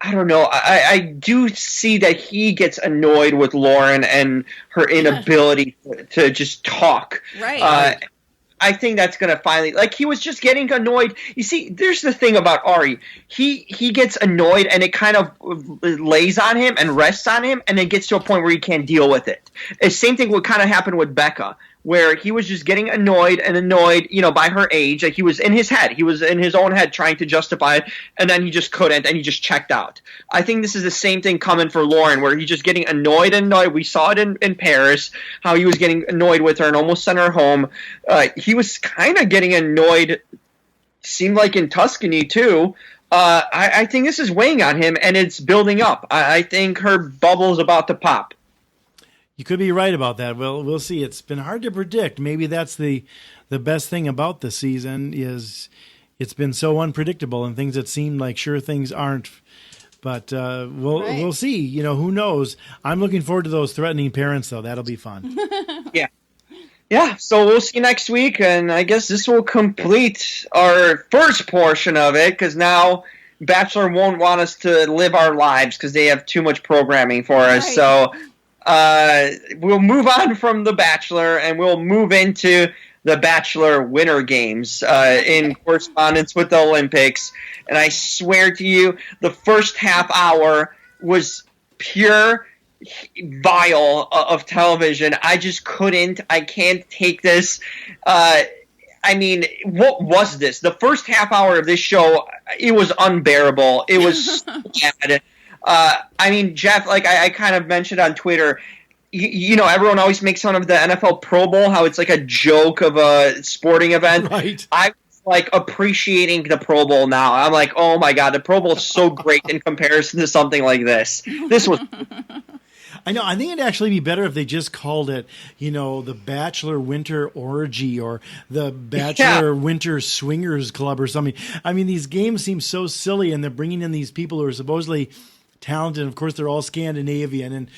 I don't know. I do see that he gets annoyed with Lauren and her inability to just talk. Right. I think that's going to finally, like, he was just getting annoyed. You see, there's the thing about Arie. He gets annoyed and it kind of lays on him and rests on him and then gets to a point where he can't deal with it. The same thing would kind of happen with Becca, where he was just getting annoyed, by her age. Like, he was in his head. He was in his own head trying to justify it, and then he just couldn't, and he just checked out. I think this is the same thing coming for Lauren, where he's just getting annoyed. We saw it in Paris, how he was getting annoyed with her and almost sent her home. He was kind of getting annoyed, seemed like in Tuscany, too. I think this is weighing on him, and it's building up. I think her bubble's about to pop. You could be right about that. Well, we'll see. It's been hard to predict. Maybe that's the best thing about the season is it's been so unpredictable, and things that seem like sure things aren't. But we'll see. Who knows? I'm looking forward to those threatening parents, though. That'll be fun. Yeah, so we'll see you next week, and I guess this will complete our first portion of it, because now Bachelor won't want us to live our lives because they have too much programming for us. Right. So we'll move on from The Bachelor, and we'll move into the Bachelor Winter Games in correspondence with the Olympics. And I swear to you, the first half hour was pure vile of television. I just couldn't. I can't take this. What was this? The first half hour of this show, it was unbearable. It was so bad. Jeff, like I kind of mentioned on Twitter, everyone always makes fun of the NFL Pro Bowl, how it's like a joke of a sporting event. Right. I was like appreciating the Pro Bowl now. I'm like, oh my God, the Pro Bowl is so great in comparison to something like this. This was... I know. I think it'd actually be better if they just called it, the Bachelor Winter Orgy or the Bachelor Winter Swingers Club or something. I mean, these games seem so silly, and they're bringing in these people who are supposedly talented. Of course, they're all Scandinavian, and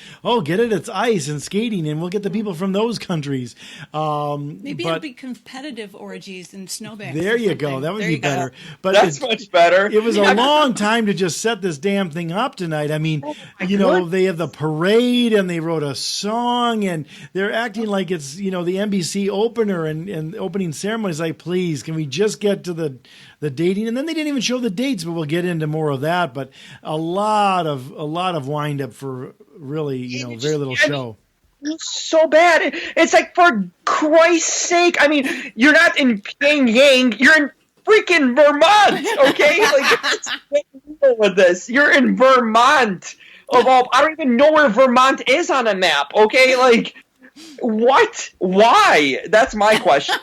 get it? It's ice and skating, and we'll get the people from those countries. Maybe it'd be competitive orgies and snowbanks. There you go. That would be better. But that's much better. It was a long time to just set this damn thing up tonight. I mean, they have the parade, and they wrote a song, and they're acting like it's the NBC opener and opening ceremonies. Like, please, can we just get to the dating? And then they didn't even show the dates, but we'll get into more of that. But a lot of wind up for really, very little show. So bad. It's like, for Christ's sake. I mean, you're not in Pyongyang. You're in freaking Vermont, okay? Like, let's get real with this. You're in Vermont. I don't even know where Vermont is on a map, okay? Like, what? Why? That's my question.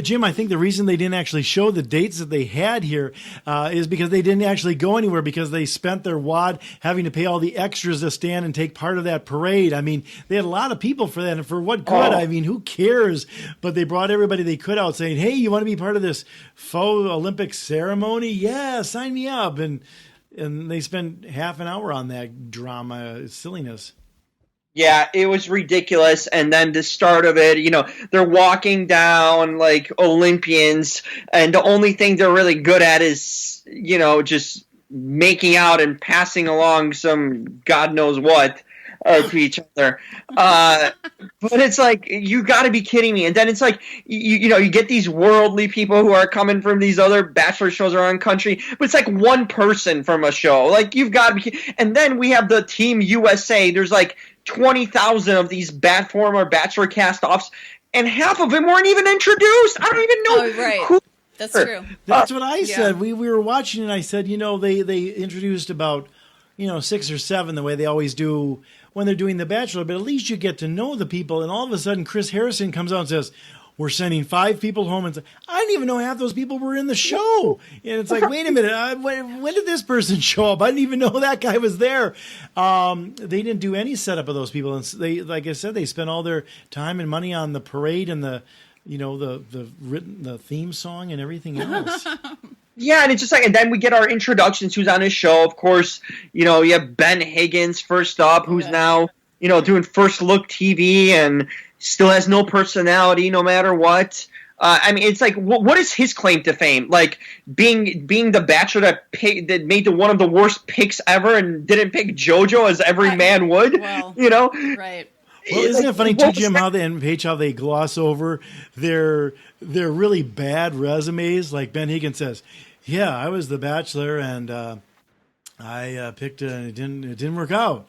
Jim, I think the reason they didn't actually show the dates that they had here is because they didn't actually go anywhere, because they spent their wad having to pay all the extras to stand and take part of that parade. I mean, they had a lot of people for that, and for what good? I mean, who cares? But they brought everybody they could out saying, hey, you want to be part of this faux Olympic ceremony? Yeah, sign me up. And they spent half an hour on that drama silliness. Yeah, it was ridiculous. And then the start of it, they're walking down like Olympians, and the only thing they're really good at is, just making out and passing along some God knows what to each other. But it's like, you got to be kidding me. And then it's like, you get these worldly people who are coming from these other Bachelor shows around country, but it's like one person from a show. Like, you've got to be. And then we have the Team USA. There's like 20,000 of these former Bachelor cast-offs, and half of them weren't even introduced. I don't even know who That's true. That's what I said. We were watching and I said, they introduced about, 6 or 7 the way they always do when they're doing The Bachelor, but at least you get to know the people. And all of a sudden, Chris Harrison comes out and says, we're sending 5 people home. And I didn't even know half those people were in the show. And it's like, wait a minute, when did this person show up? I didn't even know that guy was there. They didn't do any setup of those people. And they, like I said, they spent all their time and money on the parade and the theme song and everything else. Yeah, and it's just like, and then we get our introductions. Who's on his show? Of course, you have Ben Higgins first up, who's now doing First Look TV and still has no personality, no matter what. I mean, it's like, what is his claim to fame? Like being the Bachelor that made one of the worst picks ever and didn't pick JoJo as every man would. Well, right. Well, isn't it funny too, Jim, and Paige, how they gloss over their really bad resumes? Like Ben Higgins says, "Yeah, I was the Bachelor, and I picked and it didn't work out,"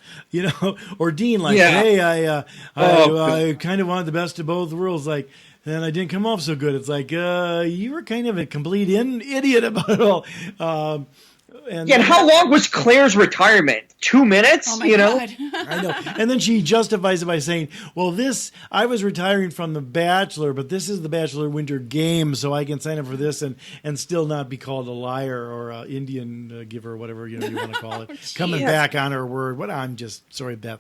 Or Dean, like, "Hey, I kind of wanted the best of both worlds, like." And I didn't come off so good. It's like you were kind of a complete idiot about it all. And how long was Claire's retirement? 2 minutes? Oh my God. I know. And then she justifies it by saying, well, I was retiring from The Bachelor, but this is the Bachelor Winter Games, so I can sign up for this and still not be called a liar or an Indian giver, whatever you want to call it. Coming back on her word. I'm just sorry, Beth.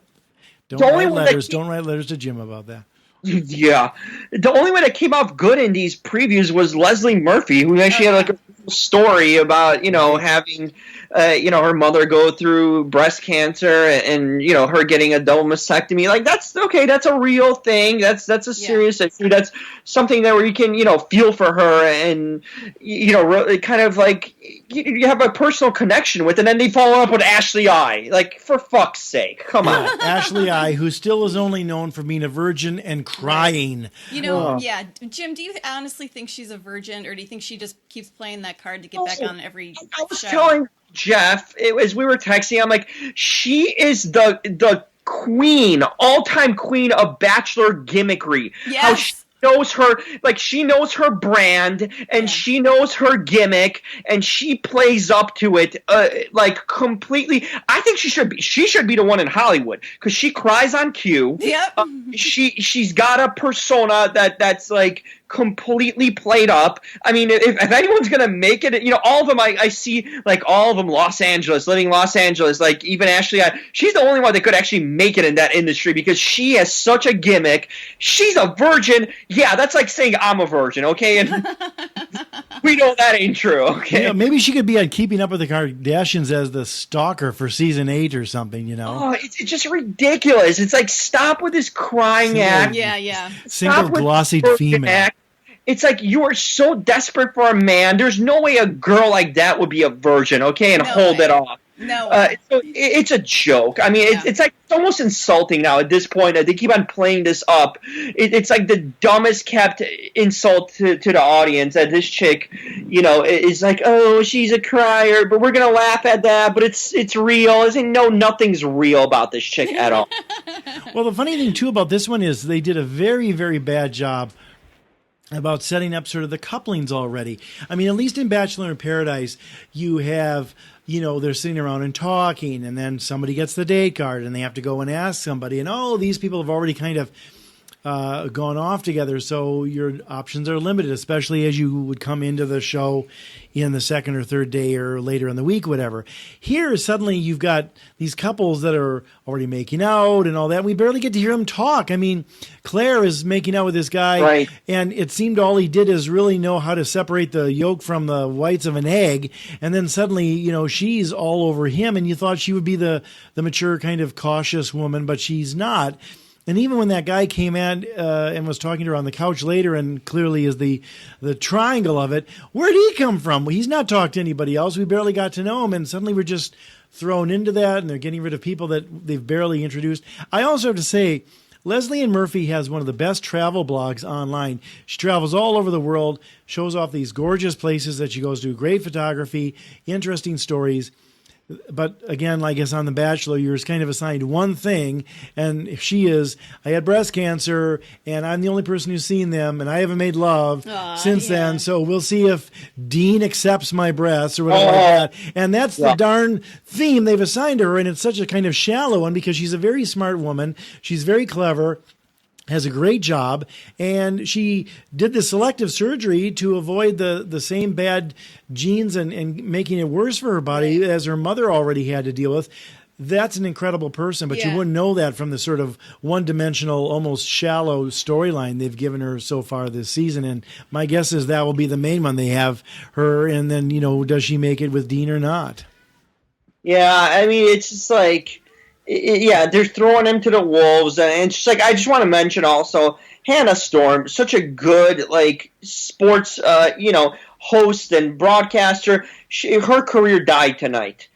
Don't write letters to Jim about that. Yeah. The only one that came off good in these previews was Leslie Murphy, who actually had like a story about, having, her mother go through breast cancer and, her getting a double mastectomy. Like, that's okay. That's a real thing. That's a serious issue. That's something that where you can, feel for her and, really kind of like you have a personal connection with. And then they follow up with Ashley I. Like, for fuck's sake. Come on. Ashley I, who still is only known for being a virgin and crying. Jim, do you honestly think she's a virgin, or do you think she just keeps playing that card to get back on every show? I was telling Jeff, as we were texting, I'm like, she is the queen, all-time queen of Bachelor gimmickry. Yes. How she knows her brand and she knows her gimmick and she plays up to it like completely. I think she should be the one in Hollywood because she cries on cue. Yep. She's got a persona that's like completely played up. I mean, if anyone's gonna make it, all of them I see, like all of them living Los Angeles, like even Ashley, she's the only one that could actually make it in that industry because she has such a gimmick. She's a virgin. Yeah, that's like saying I'm a virgin, okay? And we know that ain't true, okay? Maybe she could be on Keeping Up with the Kardashians as the stalker for season 8 or something, Oh, it's just ridiculous. It's like, stop with this crying act. Yeah. Single glossy female. Act. It's like you are so desperate for a man. There's no way a girl like that would be a virgin, okay, and hold it off. No. So it's a joke. I mean, it's like it's almost insulting now at this point. They keep on playing this up. It's like the dumbest kept insult to the audience that this chick, is like, oh, she's a crier, but we're gonna laugh at that. But it's real. Nothing's real about this chick at all. Well, the funny thing too about this one is they did a very, very bad job about setting up sort of the couplings already. I mean, at least in Bachelor in Paradise, you have, they're sitting around and talking, and then somebody gets the date card, and they have to go and ask somebody, and these people have already kind of gone off together, so your options are limited, especially as you would come into the show in the second or third day or later in the week, whatever. Here, suddenly, you've got these couples that are already making out and all that. We barely get to hear them talk. I mean, Claire is making out with this guy, right, and it seemed all he did is really know how to separate the yolk from the whites of an egg, and then suddenly, she's all over him, and you thought she would be the mature, kind of cautious woman, but she's not. And even when that guy came in and was talking to her on the couch later and clearly is the triangle of it, where'd he come from? Well, he's not talked to anybody else. We barely got to know him, and suddenly we're just thrown into that, and they're getting rid of people that they've barely introduced. I also have to say, Leslie Ann Murphy has one of the best travel blogs online. She travels all over the world, shows off these gorgeous places that she goes to, great photography, interesting stories. But again, I guess on The Bachelor, you're kind of assigned one thing, and she is, I had breast cancer, and I'm the only person who's seen them, and I haven't made love since then, so we'll see if Dean accepts my breasts or whatever like that. And that's the darn theme they've assigned her, and it's such a kind of shallow one because she's a very smart woman. She's very clever, has a great job, and she did the selective surgery to avoid the same bad genes and making it worse for her body as her mother already had to deal with. That's an incredible person, but you wouldn't know that from the sort of one-dimensional, almost shallow storyline they've given her so far this season. And my guess is that will be the main one. They have her, and then, does she make it with Dean or not? Yeah, I mean, it's just like... Yeah, they're throwing him to the wolves, and it's just like I just want to mention also Hannah Storm, such a good sports host and broadcaster. Her career died tonight.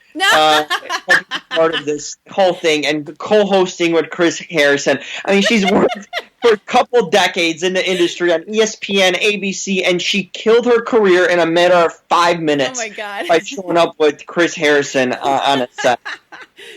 Part of this whole thing and co-hosting with Chris Harrison. I mean, she's worked for a couple decades in the industry on ESPN, ABC, and she killed her career in a matter of 5 minutes. Oh my God! By showing up with Chris Harrison on a set.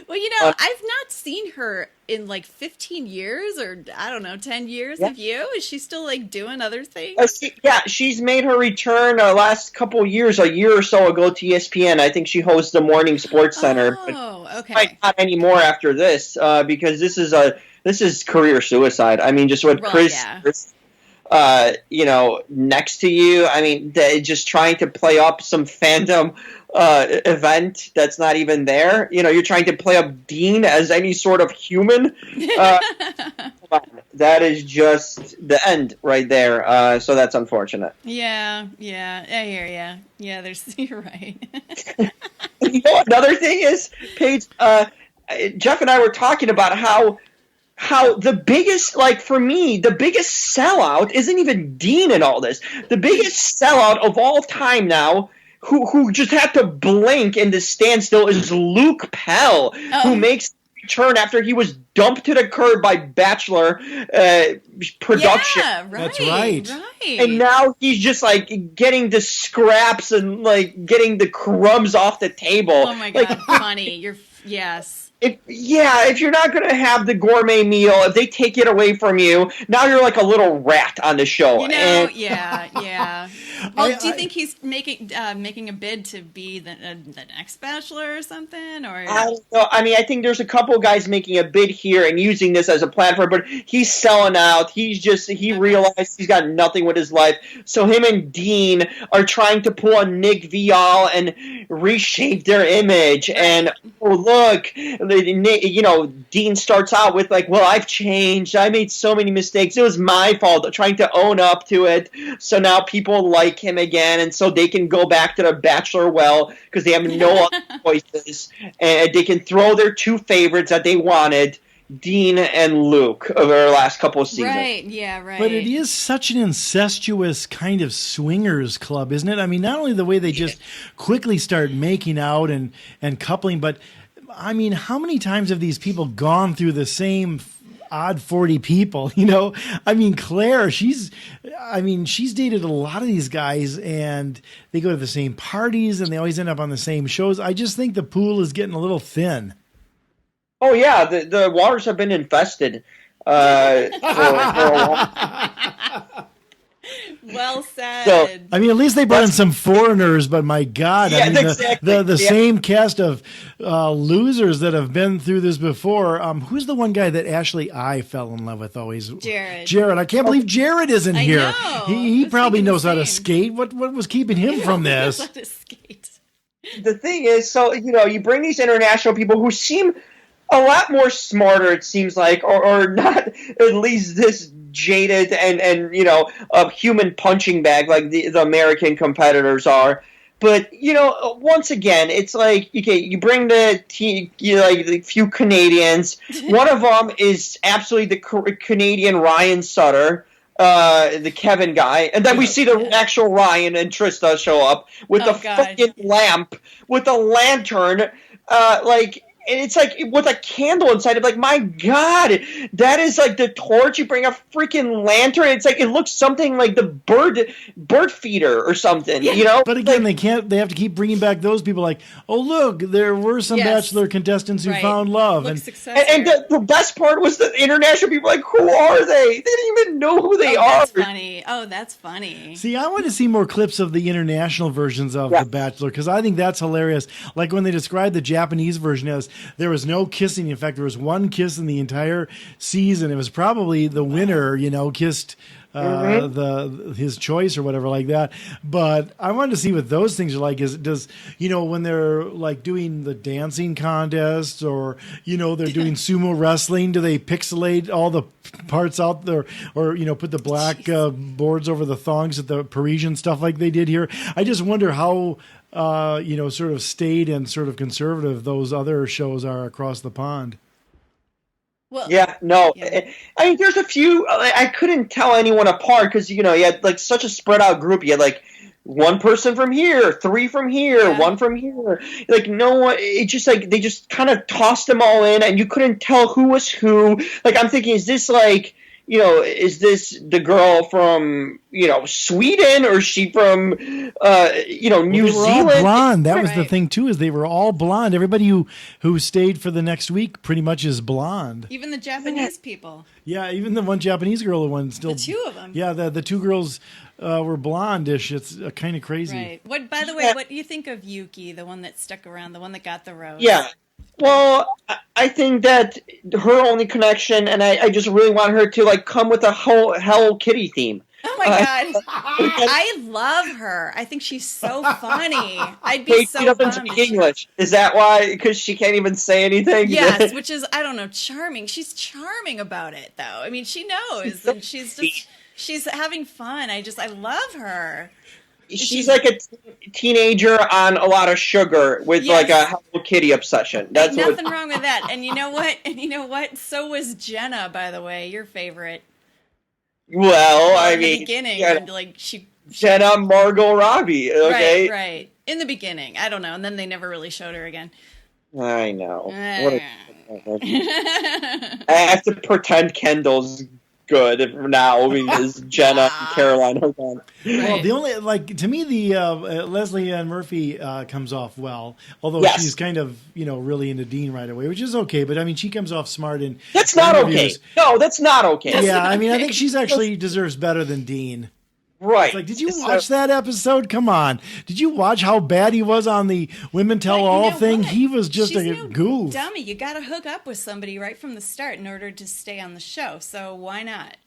Well, I've not seen her in 15 years or, I don't know, 10 years. Have you? Is she still doing other things? She's made her return last couple years, a year or so ago to ESPN. I think she hosts the Morning Sports Center. Oh, okay. But not anymore after this because this is career suicide. I mean, just what Chris... next to you. I mean, just trying to play up some fandom event that's not even there. You're trying to play up Dean as any sort of human. That is just the end right there. So that's unfortunate. Yeah, I hear you. Yeah, you're right. Another thing is, Paige, Jeff and I were talking about how the biggest, for me, the biggest sellout isn't even Dean in all this. The biggest sellout of all time now, who just had to blink and to stand still, is Luke Pell, who makes a return after he was dumped to the curb by Bachelor production. Yeah, right. That's right. And now he's just getting the scraps and getting the crumbs off the table. Oh my God, funny. Yes. If you're not going to have the gourmet meal, if they take it away from you, now you're like a little rat on the show. Yeah. Well, do you think he's making a bid to be the next Bachelor or something? Or I don't know. I mean, I think there's a couple guys making a bid here and using this as a platform, but he's selling out. He realized he's got nothing with his life. So him and Dean are trying to pull on Nick Viall and reshape their image. And look, Dean starts out with well, I've changed. I made so many mistakes. It was my fault. Trying to own up to it. So now people like him again, and so they can go back to the Bachelor well because they have no other choices, and they can throw their two favorites that they wanted, Dean and Luke, over the last couple of seasons. Right. But it is such an incestuous kind of swingers club, isn't it? I mean, not only the way they just quickly start making out and coupling, but I mean, how many times have these people gone through the same odd 40 people? I mean, Claire, she's dated a lot of these guys, and they go to the same parties, and they always end up on the same shows. I just think the pool is getting a little thin. Oh yeah, the waters have been infested for a while. Well said. So, I mean, at least they brought in some foreigners, but my God, I mean, exactly. the same cast of losers that have been through this before. Who's the one guy that Ashley I fell in love with always? Jared. I can't believe Jared isn't here. Know. He probably knows how to skate. What was keeping him from this? Knows how to skate. The thing is, so, you bring these international people who seem a lot more smarter, it seems like, or not at least this jaded and a human punching bag like the American competitors are. But, once again, it's you bring the few Canadians. One of them is absolutely the Canadian Ryan Sutter, the Kevin guy. And then we see the actual Ryan and Trista show up with fucking lamp, with a lantern, and it's like with a candle inside. I'm like, my God, that is like the torch. You bring a freaking lantern. It's like it looks something like the bird feeder or something. Yeah. You know. But again, like, they have to keep bringing back those people. Like, oh look, there were some Bachelor contestants who found love, and the best part was the international people. Like, who are they? They didn't even know who they are. That's funny. Oh, that's funny. See, I want to see more clips of the international versions of The Bachelor, because I think that's hilarious. Like when they described the Japanese version as there was no kissing. In fact, there was one kiss in the entire season. It was probably the winner, kissed his choice or whatever like that. But I wanted to see what those things are like. Does when they're like doing the dancing contests or they're doing sumo wrestling, do they pixelate all the parts out there or put the black boards over the thongs at the Parisian stuff like they did here? I just wonder how sort of staid and sort of conservative those other shows are across the pond. Well, I mean, there's a few. I couldn't tell anyone apart because you had like such a spread out group. You had like one person from here, three from here, one from here. Like no one. It just like they just kind of tossed them all in, and you couldn't tell who was who. Like I'm thinking, is this like is this the girl from Sweden or is she from New Zealand? All blonde. That was the thing too, is they were all blonde. Everybody who stayed for the next week pretty much is blonde. Even the Japanese people. Yeah, even the one Japanese girl, the two of them. Yeah, the two girls were blondish. It's kind of crazy. Right. What? By the way, what do you think of Yuki, the one that stuck around, the one that got the rose? Yeah. Well, I think that her only connection, and I just really want her to like come with a whole Hello Kitty theme. Oh my God. I love her. I think she's so funny. I'd be Paige so doesn't bummed. speak English. Is that why? Because she can't even say anything? Yes, which is, I don't know, charming. She's charming about it, though. I mean, she knows, and she's having fun. I love her. She's like a teenager on a lot of sugar with like a Hello Kitty obsession. That's nothing wrong with that. And you know what? So was Jenna, by the way, your favorite. Well, I in mean, the beginning, like she Jenna Margot Robbie. Okay, right. In the beginning, I don't know, and then they never really showed her again. I know. I have to pretend Kendall's good now because Jenna and Caroline are gone. Well, the only to me the Leslie Ann Murphy comes off well, although she's kind of really into Dean right away, which is okay. But I mean, she comes off smart in that's not okay. No, that's not okay. Yeah, I mean, I think she's actually deserves better than Dean. Right. It's like, did you watch that episode? Come on. Did you watch how bad he was on the Women Tell All thing? What? He was just a goof. Dummy, you got to hook up with somebody right from the start in order to stay on the show. So why not?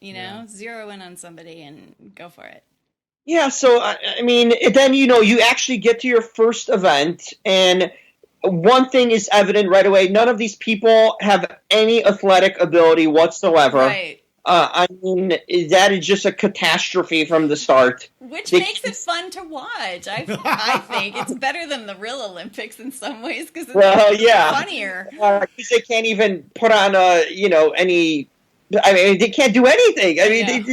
Zero in on somebody and go for it. Yeah, so, I mean, then, you actually get to your first event, and one thing is evident right away. None of these people have any athletic ability whatsoever. Right. I mean, that is just a catastrophe from the start. Which makes it fun to watch. I think it's better than the real Olympics in some ways because it's funnier. Because they can't even put on any. I mean, they can't do anything. I mean,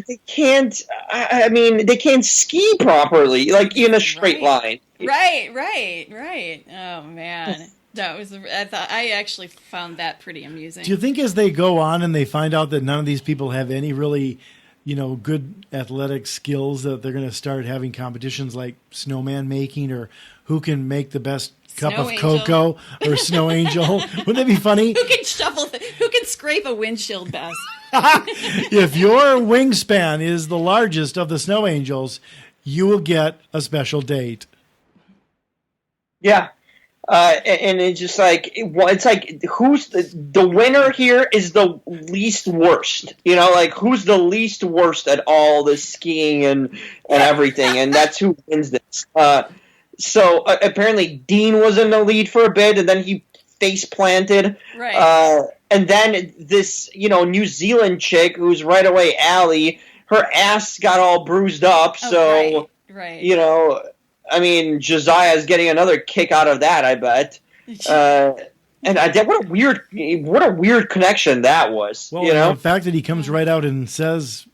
they can't. I mean, they can't ski properly, like in a straight line. Right. Oh man. I actually found that pretty amusing. Do you think as they go on and they find out that none of these people have any really, good athletic skills, that they're going to start having competitions like snowman making or who can make the best cup of cocoa or snow angel? Wouldn't that be funny? Who can scrape a windshield best? If your wingspan is the largest of the snow angels, you will get a special date. Yeah. And it's just like it's like who's the winner here is the least worst, like who's the least worst at all the skiing and everything, and that's who wins this. So apparently Dean was in the lead for a bit, and then he face planted. Right. And then this New Zealand chick who's right away Arie, her ass got all bruised up. So right. I mean, Josiah's getting another kick out of that, I bet. And what a weird connection that was. Well, you know, the fact that he comes right out and says,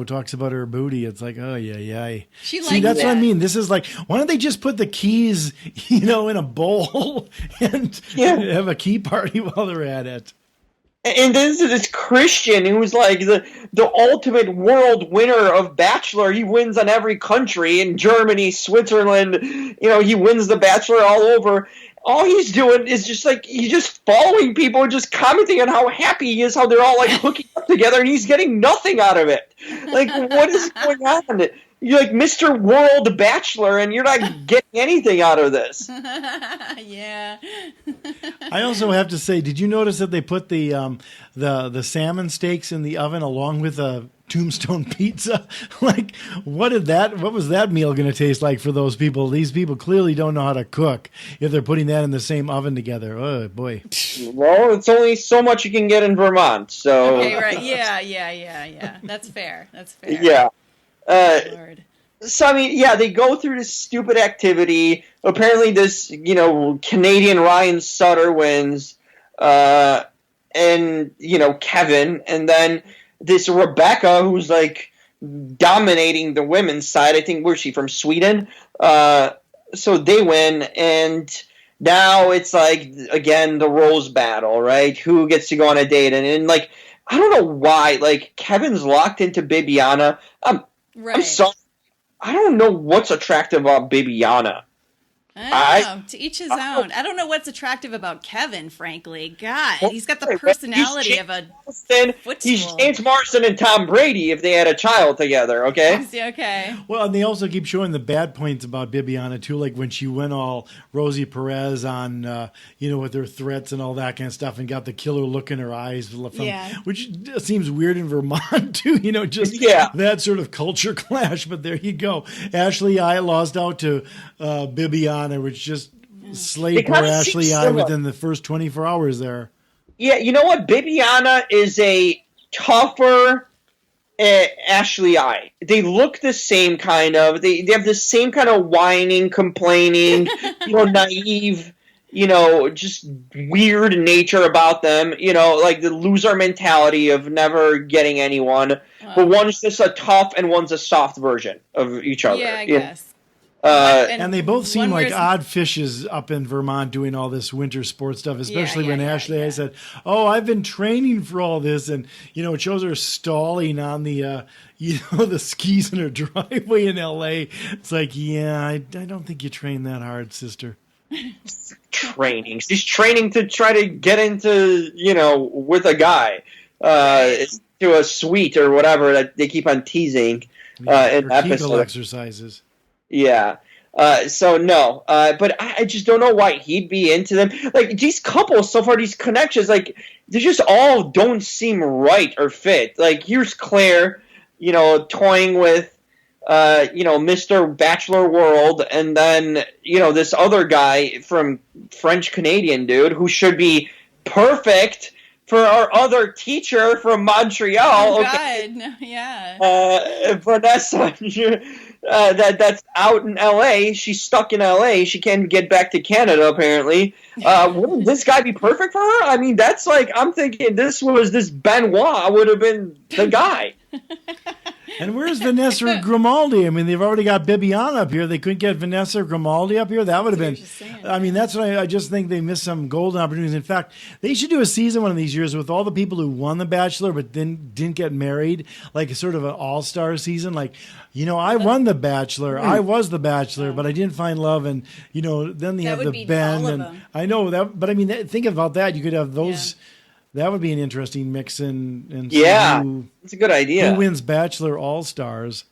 talks about her booty, it's like, oh yeah. She See, that's that. what I mean. This is like, why don't they just put the keys, in a bowl and have a key party while they're at it? And this Christian who's like the ultimate world winner of Bachelor. He wins on every country in Germany, Switzerland. He wins the Bachelor all over. All he's doing is just like he's just following people and just commenting on how happy he is, how they're all like hooking up together, and he's getting nothing out of it. Like, what is going on? You're like Mr. World Bachelor, and you're not getting anything out of this. Yeah. I also have to say, did you notice that they put the salmon steaks in the oven along with a tombstone pizza? Like, what was that meal going to taste like for those people? These people clearly don't know how to cook if they're putting that in the same oven together. Oh boy. Well, it's only so much you can get in Vermont, so. Okay, right. Yeah. That's fair. Yeah. Lord. So, I mean, yeah, they go through this stupid activity. Apparently this, Canadian Ryan Sutter wins, and, Kevin, and then this Rebecca, who's, like, dominating the women's side. I think, where's she, from Sweden? So they win, and now it's, like, again, the rose battle, right? Who gets to go on a date? And like, I don't know why, like, Kevin's locked into Bibiana. Right. I'm sorry. I don't know what's attractive about Bibiana. I don't know. To each his own. I don't know what's attractive about Kevin, frankly. God, he's got the personality of a footstool. He's James Marsden and Tom Brady if they had a child together, okay? Okay. Well, and they also keep showing the bad points about Bibiana, too, like when she went all Rosie Perez on, with her threats and all that kind of stuff and got the killer look in her eyes, which seems weird in Vermont, too, that sort of culture clash. But there you go. Ashley I lost out to Bibiana, which just slayed poor Ashley I within the first 24 hours there. Yeah, you know what? Bibiana is a tougher Ashley I. They look the same kind of. They have the same kind of whining, complaining, naive, just weird nature about them. Like the loser mentality of never getting anyone. Wow. But one's just a tough and one's a soft version of each other. Yeah, I guess. And they both seem like odd fishes up in Vermont doing all this winter sports stuff, especially when Ashley I said, "Oh, I've been training for all this," and it shows her stalling on the the skis in her driveway in L.A. It's like, I don't think you train that hard, sister. Training. She's training to try to get into with a guy to a suite or whatever that they keep on teasing in episode exercises. Yeah. So no. But I just don't know why he'd be into them. Like these couples so far, these connections, like they just all don't seem right or fit. Like here's Claire, toying with Mr. Bachelor World, and then this other guy from French Canadian dude who should be perfect for our other teacher from Montreal. Oh, okay. God. Yeah. Vanessa. That's out in L.A. She's stuck in L.A. She can't get back to Canada, apparently. Wouldn't this guy be perfect for her? I mean, that's like, I'm thinking this Benoit would have been the guy. And where's Vanessa Grimaldi? I mean, they've already got Bibiana up here. They couldn't get Vanessa Grimaldi up here? That would have been... I mean, that's what I just think they missed some golden opportunities. In fact, they should do a season one of these years with all the people who won The Bachelor but then didn't get married, like a sort of an all-star season. Like, I won The Bachelor. I was The Bachelor, but I didn't find love. And, then they have the Ben. And I know that, but I mean, think about that. You could have those... Yeah. That would be an interesting mix and it's a good idea. Who wins Bachelor All-Stars?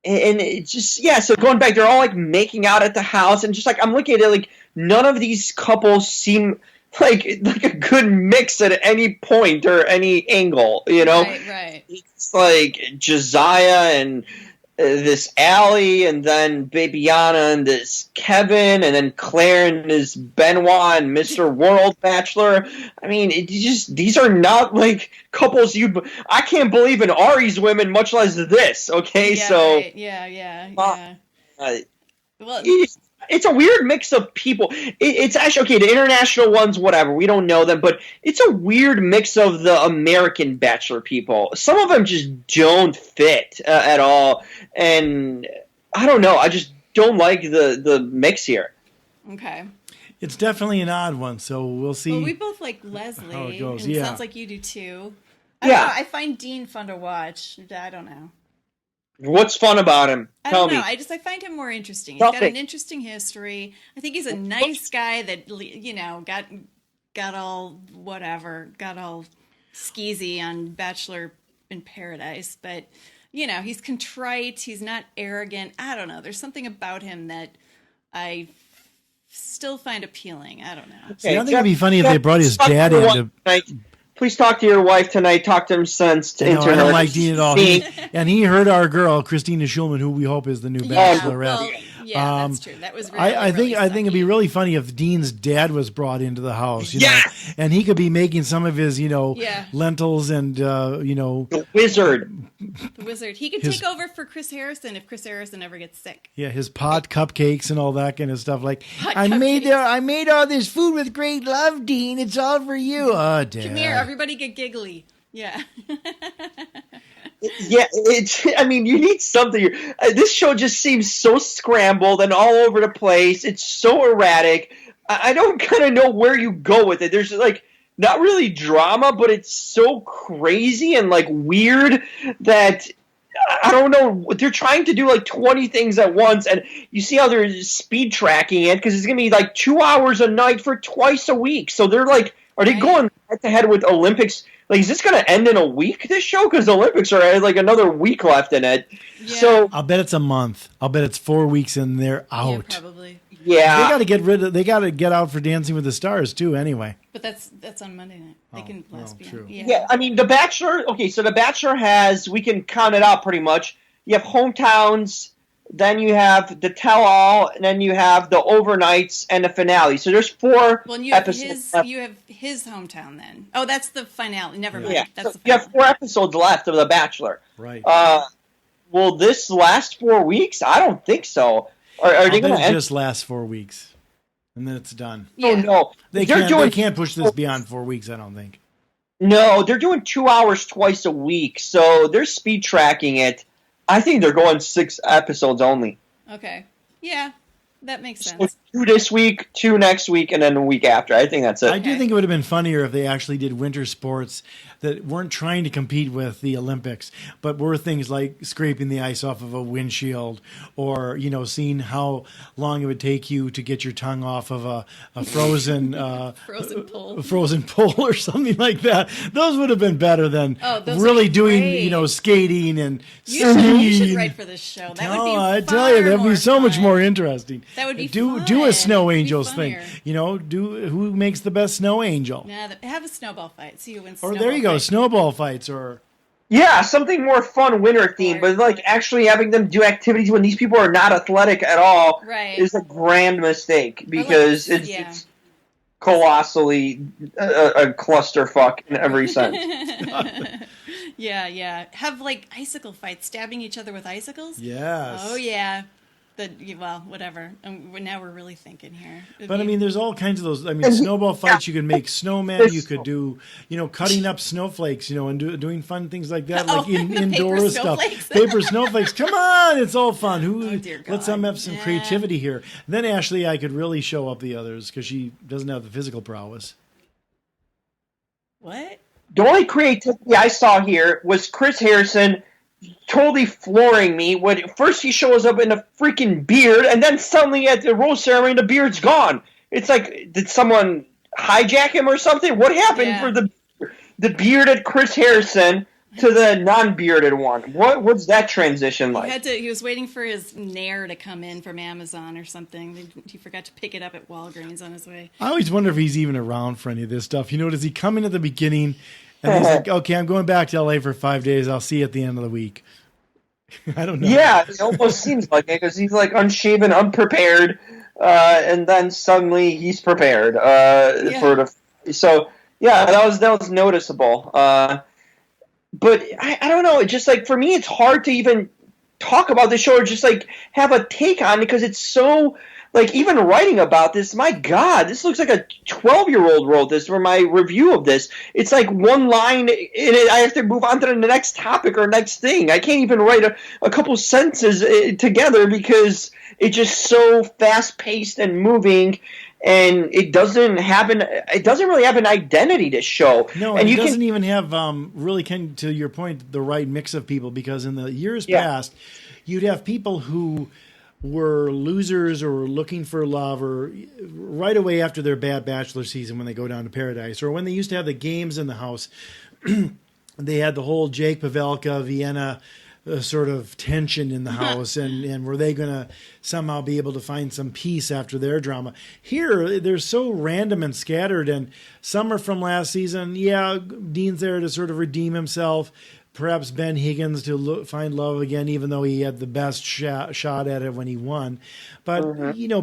And it just, so going back, they're all like making out at the house, and just like I'm looking at it, like none of these couples seem like a good mix at any point or any angle, Right. It's like Josiah and this Arie, and then Bibiana and this Kevin, and then Claire and this Benoit and Mr. World Bachelor. I mean, these are not like couples I can't believe in Arie's women, much less this. Okay, yeah, so right. Yeah. well, it's a weird mix of people. It's actually okay. The international ones, whatever, we don't know them, but it's a weird mix of the American Bachelor people. Some of them just don't fit at all, and I don't know. I just don't like the mix here. Okay. It's definitely an odd one, so we'll see. Well, we both like Leslie. How it goes, and yeah. It sounds like you do too. Yeah. I find Dean fun to watch. I don't know. What's fun about him? Tell me. I find him more interesting. He's got Nothing. an interesting history. I think he's a nice guy that got all skeezy on Bachelor in Paradise, but he's contrite. He's not arrogant. I don't know. There's something about him that I still find appealing. I don't know. See, I think it'd be funny if they brought his dad in to. Please talk to your wife tonight. Talk to him since. I don't like Dean at all. He heard our girl, Christina Schulman, who we hope is the new Bachelorette. That's true. That was really, I think it'd be sucky. really funny if Dean's dad was brought into the house. Yes! Know, and he could be making some of his, lentils and the wizard. The wizard. He could take over for Chris Harrison if Chris Harrison ever gets sick. Yeah, his pot cupcakes and all that kind of stuff. Like I made all this food with great love, Dean. It's all for you. Oh, Dad. Come here, everybody get giggly. Yeah. Yeah, you need something. This show just seems so scrambled and all over the place. It's so erratic. I don't kind of know where you go with it. There's not really drama, but it's so crazy and weird that I don't know. They're trying to do 20 things at once, and you see how they're speed tracking it because it's gonna be 2 hours a night for twice a week. So they're are they going head to head with Olympics? Is this going to end in a week, this show? Because the Olympics are another week left in it. Yeah. So I'll bet it's a month. I'll bet it's 4 weeks and they're out. Yeah, probably. Yeah. They got to get out for Dancing with the Stars too anyway. But that's on Monday night. They can last beyond. True. Yeah. The Bachelor, so the Bachelor has, we can count it out pretty much. You have hometowns, then you have the tell-all, and then you have the overnights and the finale. So there's 4 Well, and you have episodes. you have his hometown then. Oh, that's the finale. Never mind. Yeah, That's so the you finale. have 4 episodes left of The Bachelor. Right. Will this last 4 weeks? I don't think so. Are they going to end? Just last 4 weeks, and then it's done. Oh, no. They can't push this beyond 4 weeks. I don't think. No, they're doing 2 hours twice a week, so they're speed tracking it. I think they're going 6 episodes only. Okay. Yeah, that makes So sense. 2 this week, 2 next week, and then a week after. I think that's it. I do think it would have been funnier if they actually did winter sports that weren't trying to compete with the Olympics, but were things like scraping the ice off of a windshield, or seeing how long it would take you to get your tongue off of a frozen frozen pole or something like that. Those would have been better than really doing skating and you should write for this show. That would be I tell you, that'd be so much more interesting. That would be do fun. a snow That'd be angels thing. funnier. Who makes the best snow angel? Have a snowball fight. See who wins. Or there you go, snowball fights, or Yeah, something more fun winter themed, but actually having them do activities when these people are not athletic at all is a grand mistake because it's colossally a clusterfuck in every sense. Yeah. Have icicle fights, stabbing each other with icicles. Yes. Oh yeah. Whatever. Now we're really thinking here. But there's all kinds of those. Snowball fights. You could make snowmen. You could do, cutting up snowflakes. And doing fun things like that, indoor stuff. Paper snowflakes. Come on, it's all fun. Let's have some creativity here. Then Ashley, I could really show up the others because she doesn't have the physical prowess. What? The only creativity I saw here was Chris Harrison totally flooring me when first he shows up in a freaking beard, and then suddenly at the rose ceremony the beard's gone. It's did someone hijack him or something? What happened for the bearded Chris Harrison to the non-bearded one? What's that transition like? He was waiting for his Nair to come in from Amazon or something. He forgot to pick it up at Walgreens on his way. I always wonder if he's even around for any of this stuff. Does he come in at the beginning? And he's like, okay, I'm going back to LA for 5 days. I'll see you at the end of the week. I don't know. Yeah, it almost seems like it because he's unshaven, unprepared, and then suddenly he's prepared for the. So that was noticeable. But I don't know. It's just for me, it's hard to even talk about the show or just have a take on it because it's so like even writing about this, my God, this looks like a 12-year-old wrote this for my review of this. It's like one line, and I have to move on to the next topic or next thing. I can't even write a couple sentences together because it's just so fast-paced and moving. And it doesn't really have an identity to show. No, and it doesn't even have really, to your point, the right mix of people, because in the years past, you'd have people who were losers or were looking for love, or right away after their bad Bachelor season when they go down to Paradise, or when they used to have the games in the house, they had the whole Jake Pavelka, Vienna sort of tension in the house, and were they going to somehow be able to find some peace after their drama? Here, they're so random and scattered, and some are from last season. Yeah, Dean's there to sort of redeem himself. Perhaps Ben Higgins to find love again, even though he had the best shot at it when he won. But,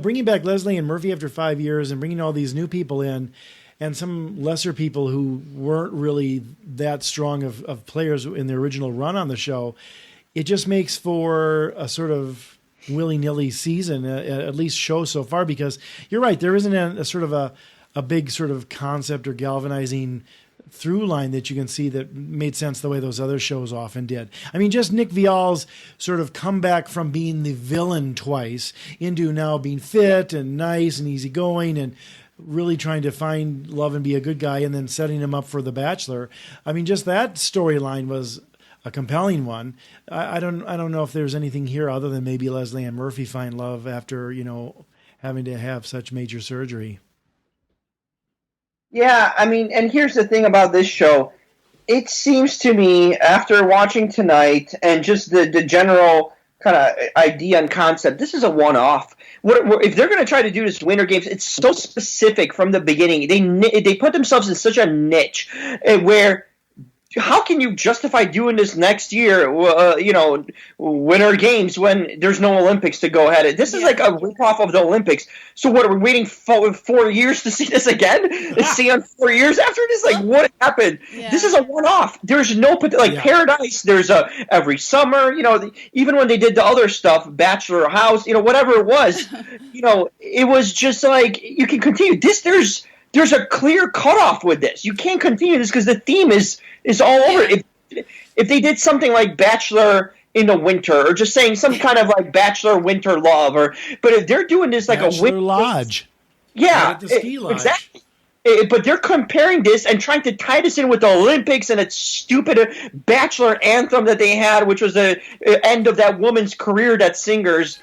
bringing back Leslie and Murphy after 5 years and bringing all these new people in, and some lesser people who weren't really that strong of players in the original run on the show, it just makes for a sort of willy-nilly season, at least show so far, because you're right, there isn't a sort of a big sort of concept or galvanizing through line that you can see that made sense the way those other shows often did. I mean, just Nick Viall's sort of comeback from being the villain twice into now being fit and nice and easygoing and really trying to find love and be a good guy, and then setting him up for The Bachelor. I mean, just that storyline was a compelling one. I don't know if there's anything here other than maybe Leslie and Murphy find love after, having to have such major surgery. Yeah, I mean, and here's the thing about this show. It seems to me, after watching tonight and just the general kind of idea and concept, this is a one-off. If they're going to try to do this Winter Games, it's so specific from the beginning. They put themselves in such a niche where how can you justify doing this next year, Winter Games, when there's no Olympics to go ahead? This is like a ripoff of the Olympics. So what, are we waiting 4 years to see this again? To see on 4 years after this? Like, what happened? Yeah. This is a one-off. There's no, Paradise, there's every summer, even when they did the other stuff, Bachelor House, whatever it was, it was just like, you can continue. There's a clear cutoff with this. You can't continue this because the theme is all over. If they did something like Bachelor in the Winter, or just saying some kind of like Bachelor Winter Love, but if they're doing this like Bachelor a Winter Lodge, right the ski lodge. Exactly. But they're comparing this and trying to tie this in with the Olympics and its stupid Bachelor anthem that they had, which was the end of that woman's career, that singer's.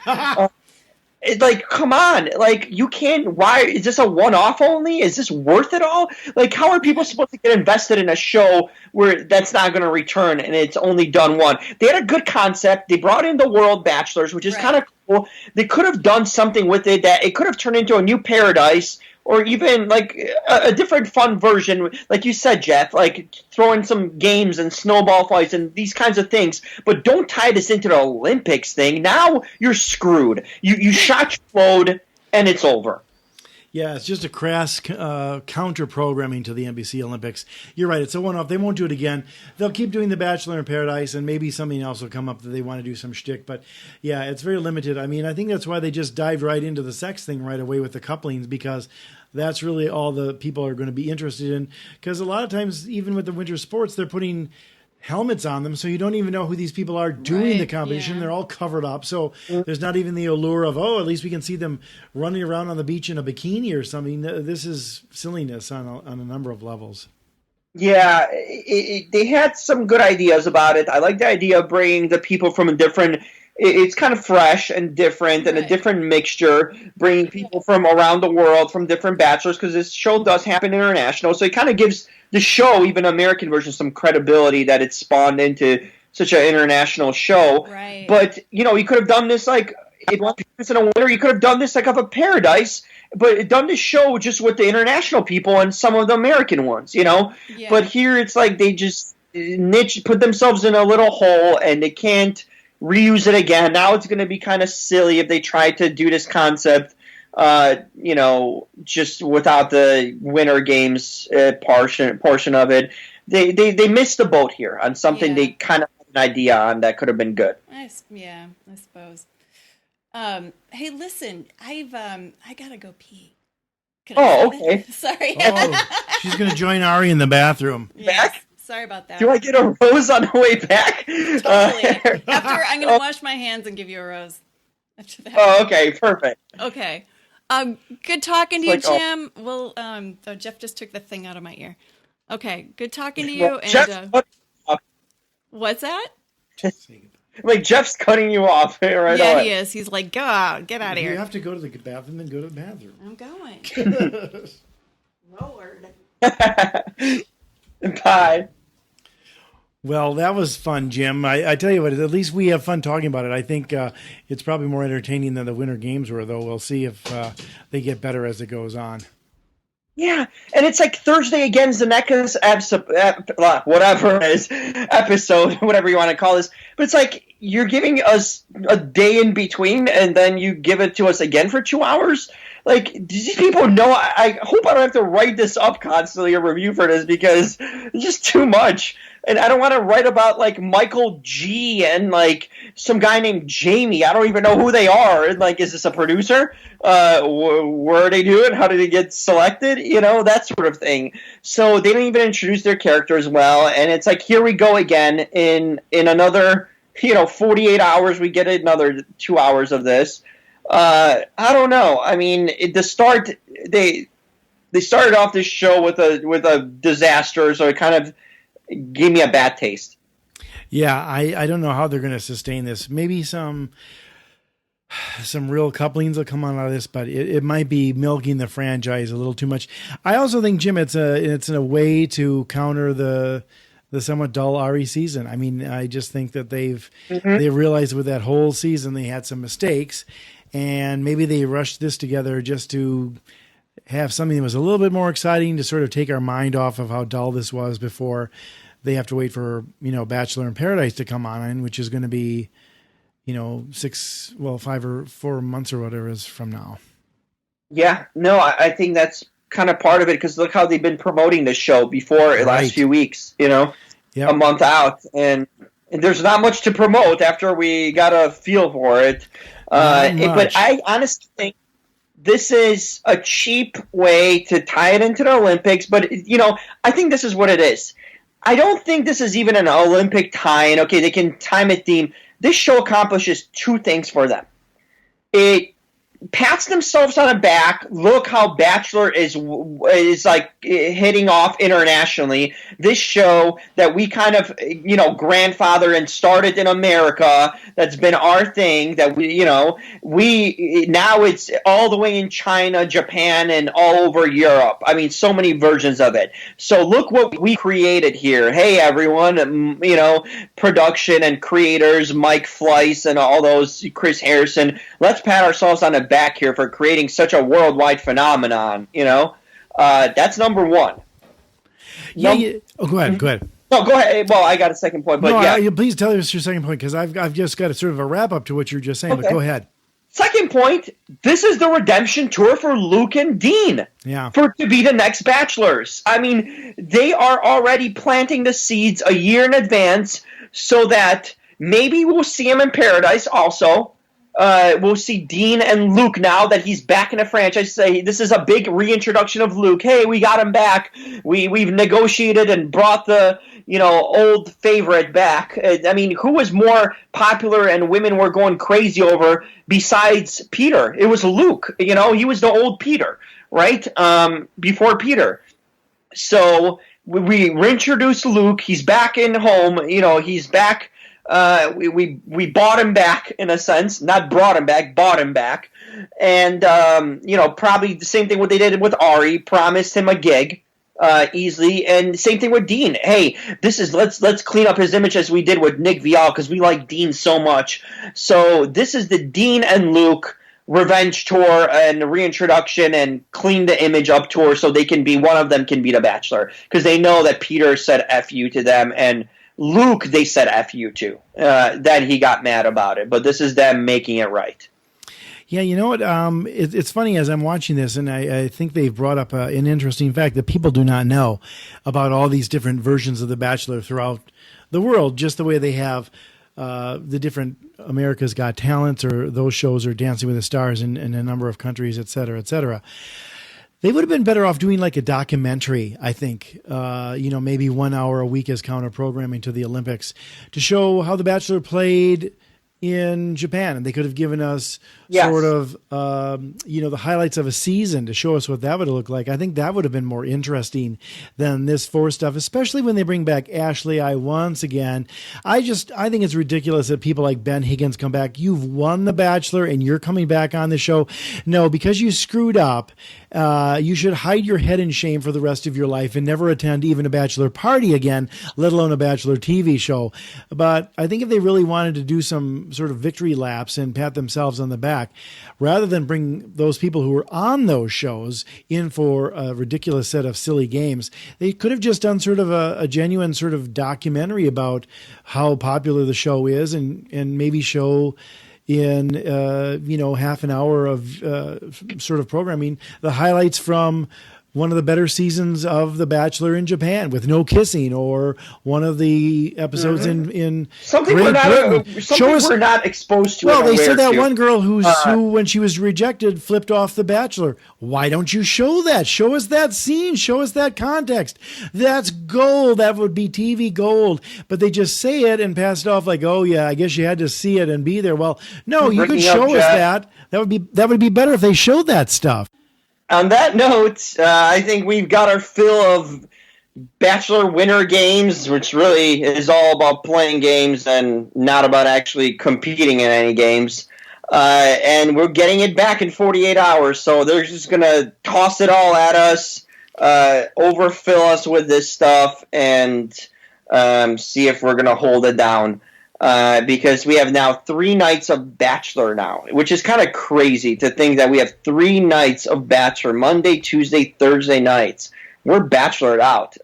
It's like, come on, like, you can't, why, is this a one-off only? Is this worth it all? Like, how are people supposed to get invested in a show where that's not going to return and it's only done one? They had a good concept. They brought in the World Bachelors, which is kind of cool. They could have done something with it that it could have turned into a new Paradise, or even like a different fun version, like you said, Jeff, like throw in some games and snowball fights and these kinds of things. But don't tie this into the Olympics thing. Now you're screwed. You shot your load and it's over. Yeah, it's just a crass counter-programming to the NBC Olympics. You're right, it's a one-off. They won't do it again. They'll keep doing The Bachelor in Paradise, and maybe something else will come up that they want to do some shtick. But, yeah, it's very limited. I mean, I think that's why they just dived right into the sex thing right away with the couplings, because that's really all the people are going to be interested in. Because a lot of times, even with the winter sports, they're putting helmets on them, so you don't even know who these people are doing the competition. Yeah. They're all covered up, so there's not even the allure of, at least we can see them running around on the beach in a bikini or something. This is silliness on a number of levels. Yeah, they had some good ideas about it. I like the idea of bringing the people from a different... It's kind of fresh and different and a different mixture, bringing people from around the world, from different bachelors, because this show does happen international. So it kind of gives the show, even American version, some credibility that it's spawned into such an international show. Right. But, you could have done this like in a winter. You could have done this like of a Paradise, but done this show just with the international people and some of the American ones, Yeah. But here it's like they just put themselves in a little hole and they can't reuse it again. Now it's going to be kind of silly if they try to do this concept, just without the Winter Games portion of it. They missed the boat here on something they kind of had an idea on that could have been good. I suppose. Hey, listen, I gotta go pee. Can Oh, I okay. Sorry. Oh, she's going to join Arie in the bathroom. Yes. Back? Sorry about that. Do I get a rose on the way back? Totally. After I'm gonna wash my hands and give you a rose. After that. Oh, okay, perfect. Okay. Good talking to you, It's like, Jim. Well, Jeff just took the thing out of my ear. Okay, good talking to you. Well, And Jeff's what's that? like Jeff's cutting you off right Yeah, away. he is. He's like, go out, get out of If you here. have to go to the bathroom, then go to the bathroom. I'm going. Lord. Bye. Well, that was fun, Jim. I tell you what, at least we have fun talking about it. I think it's probably more entertaining than the Winter Games were, though. We'll see if they get better as it goes on. Yeah, and it's like Thursday again is the next whatever it is, episode, whatever you want to call this. But it's like you're giving us a day in between, and then you give it to us again for 2 hours. Like, do these people know? I hope I don't have to write this up constantly or review for this because it's just too much. And I don't want to write about like Michael G and like some guy named Jamie. I don't even know who they are. And like, is this a producer? Where are they doing? How did they get selected? You know, that sort of thing. So they don't even introduce their characters well. And it's like, here we go again in another, 48 hours. We get another 2 hours of this. I don't know. I mean, the start they started off this show with a disaster, so it kind of gave me a bad taste. Yeah, I don't know how they're going to sustain this. Maybe some real couplings will come out of this, but it might be milking the franchise a little too much. I also think, Jim, it's a way to counter the somewhat dull Arie season. I mean, I just think that they realized with that whole season they had some mistakes, and maybe they rushed this together just to have something that was a little bit more exciting to sort of take our mind off of how dull this was before they have to wait for, Bachelor in Paradise to come on, which is going to be, 5 or 4 months or whatever is from now. Yeah, no, I think that's kind of part of it because look how they've been promoting this show before the last few weeks, Yep. A month out. And there's not much to promote after we got a feel for it. But I honestly think this is a cheap way to tie it into the Olympics. But, I think this is what it is. I don't think this is even an Olympic tie-in. Okay, they can time it theme. This show accomplishes two things for them. It pats themselves on the back. Look how Bachelor is like hitting off internationally. This show that we kind of grandfather and started in America, that's been our thing, that we now it's all the way in China, Japan, and all over Europe. I mean, so many versions of it. So look what we created here. Hey everyone, production and creators, Mike Fleiss and all those, Chris Harrison. Let's pat ourselves on the back here for creating such a worldwide phenomenon. That's number one. Oh, go ahead. No, go ahead. Well, I got a second point, but please tell us your second point because I've just got a sort of a wrap up to what you're just saying. Okay. But go ahead. Second point: this is the redemption tour for Luke and Dean. Yeah. To be the next Bachelors. I mean, they are already planting the seeds a year in advance, so that maybe we'll see them in Paradise also. We'll see Dean and Luke now that he's back in the franchise. Say this is a big reintroduction of Luke. Hey, we got him back. We've negotiated and brought the old favorite back. I mean, who was more popular and women were going crazy over besides Peter? It was Luke. He was the old Peter, right? Before Peter. So we reintroduced Luke. He's back in home. He's back. We bought him back in a sense, not brought him back, bought him back, and probably the same thing what they did with Arie, promised him a gig easily, and same thing with Dean. Hey, let's clean up his image as we did with Nick Viall because we like Dean so much. So this is the Dean and Luke revenge tour and reintroduction and clean the image up tour so they can be one of them can be the Bachelor because they know that Peter said F you to them and Luke, they said F you to. Then he got mad about it. But this is them making it right. Yeah, you know what? It's funny as I'm watching this, and I think they've brought up an interesting fact that people do not know about all these different versions of The Bachelor throughout the world, just the way they have the different America's Got Talents or those shows or Dancing with the Stars in a number of countries, et cetera, et cetera. They would have been better off doing like a documentary, I think, maybe 1 hour a week as counter programming to the Olympics to show how The Bachelor played in Japan. And they could have given us sort of, the highlights of a season to show us what that would have looked like. I think that would have been more interesting than this forced stuff, especially when they bring back Ashley I once again. I think it's ridiculous that people like Ben Higgins come back. You've won The Bachelor and you're coming back on the show. No, because you screwed up. You should hide your head in shame for the rest of your life and never attend even a Bachelor party again, let alone a Bachelor TV show. But I think if they really wanted to do some sort of victory laps and pat themselves on the back, rather than bring those people who were on those shows in for a ridiculous set of silly games, they could have just done sort of a genuine sort of documentary about how popular the show is and maybe show in half an hour of sort of programming the highlights from one of the better seasons of The Bachelor in Japan with no kissing, or one of the episodes in something Great Britain. We're not exposed to. Well, they said that one girl who when she was rejected flipped off The Bachelor. Why don't you show that? Show us that scene. Show us that context. That's gold. That would be TV gold. But they just say it and pass it off like, oh yeah, I guess you had to see it and be there. Well, no, you could show us that. That would be better if they showed that stuff. On that note, I think we've got our fill of Bachelor Winter Games, which really is all about playing games and not about actually competing in any games. And we're getting it back in 48 hours, so they're just going to toss it all at us, overfill us with this stuff, and see if we're going to hold it down. Because we have now 3 nights of Bachelor now, which is kind of crazy to think that we have 3 nights of Bachelor, Monday, Tuesday, Thursday nights. We're bachelored out.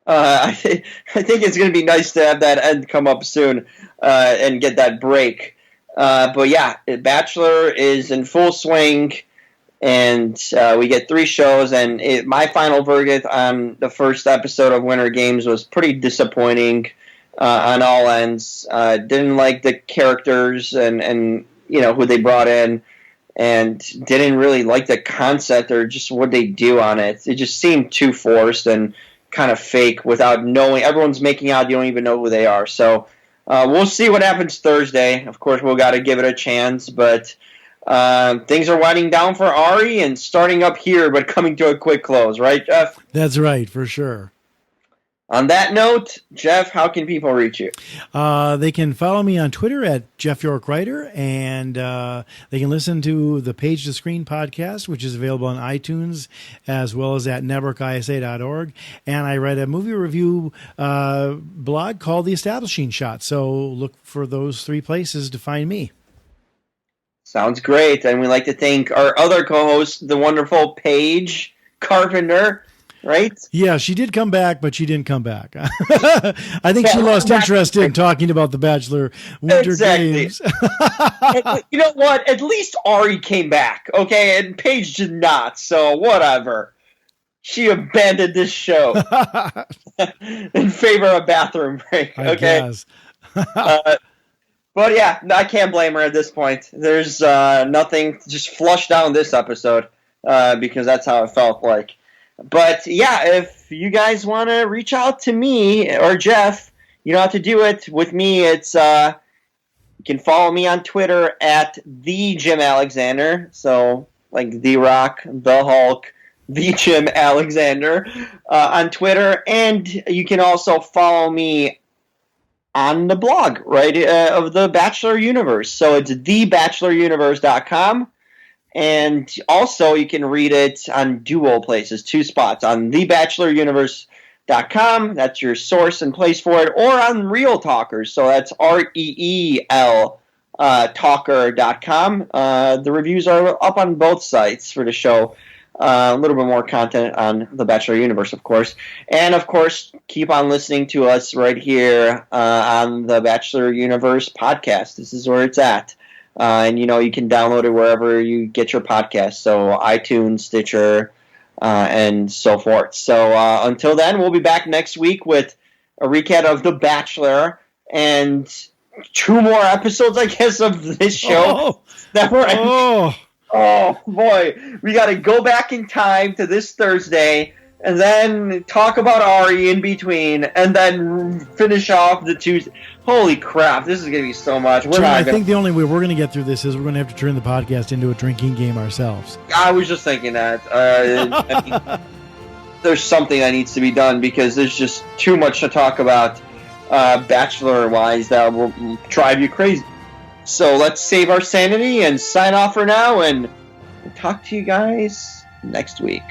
I think it's going to be nice to have that end come up soon and get that break. But yeah, Bachelor is in full swing, and we get 3 shows. And my final verdict on the first episode of Winter Games was pretty disappointing. On all ends, didn't like the characters and who they brought in, and didn't really like the concept or just what they do on it. It just seemed too forced and kind of fake without knowing. Everyone's making out, you don't even know who they are. So we'll see what happens Thursday. Of course, we'll got to give it a chance, but things are winding down for Arie and starting up here, but coming to a quick close, right, Jeff? That's right, for sure. On that note, Jeff, how can people reach you? They can follow me on Twitter at Jeff York Writer, and they can listen to the Page to Screen podcast, which is available on iTunes as well as at networkisa.org. And I write a movie review blog called The Establishing Shot. So look for those 3 places to find me. Sounds great. And we'd like to thank our other co-host, the wonderful Paige Carpenter. Right? Yeah, she did come back, but she didn't come back. I think she lost interest in talking about the Bachelor Winter Games. You know what? At least Arie came back, okay? And Paige did not, so whatever. She abandoned this show in favor of bathroom break, okay? But yeah, I can't blame her at this point. There's nothing, just flush down this episode because that's how it felt like. But yeah, if you guys want to reach out to me or Jeff, you know how to do it. With me, it's you can follow me on Twitter at the Jim Alexander. So like The Rock, the Hulk, the Jim Alexander on Twitter, and you can also follow me on the blog, right, of the Bachelor Universe. So it's thebacheloruniverse.com. And also, you can read it on dual places, 2 spots, on thebacheloruniverse.com. That's your source and place for it, or on Real Talkers. So that's REEL talker.com. The reviews are up on both sites for the show. A little bit more content on the Bachelor Universe, of course. And, of course, keep on listening to us right here on the Bachelor Universe podcast. This is where it's at. And, you can download it wherever you get your podcasts. So iTunes, Stitcher, and so forth. So until then, we'll be back next week with a recap of The Bachelor. and 2 more episodes, I guess, of this show. Oh boy, we got to go back in time to this Thursday, and then talk about Arie in between, and then finish off the Tuesday. Holy crap, this is going to be so much. I think the only way we're going to get through this is we're going to have to turn the podcast into a drinking game ourselves. I was just thinking that. I mean, there's something that needs to be done, because there's just too much to talk about Bachelor-wise that will drive you crazy. So let's save our sanity and sign off for now, and we'll talk to you guys next week.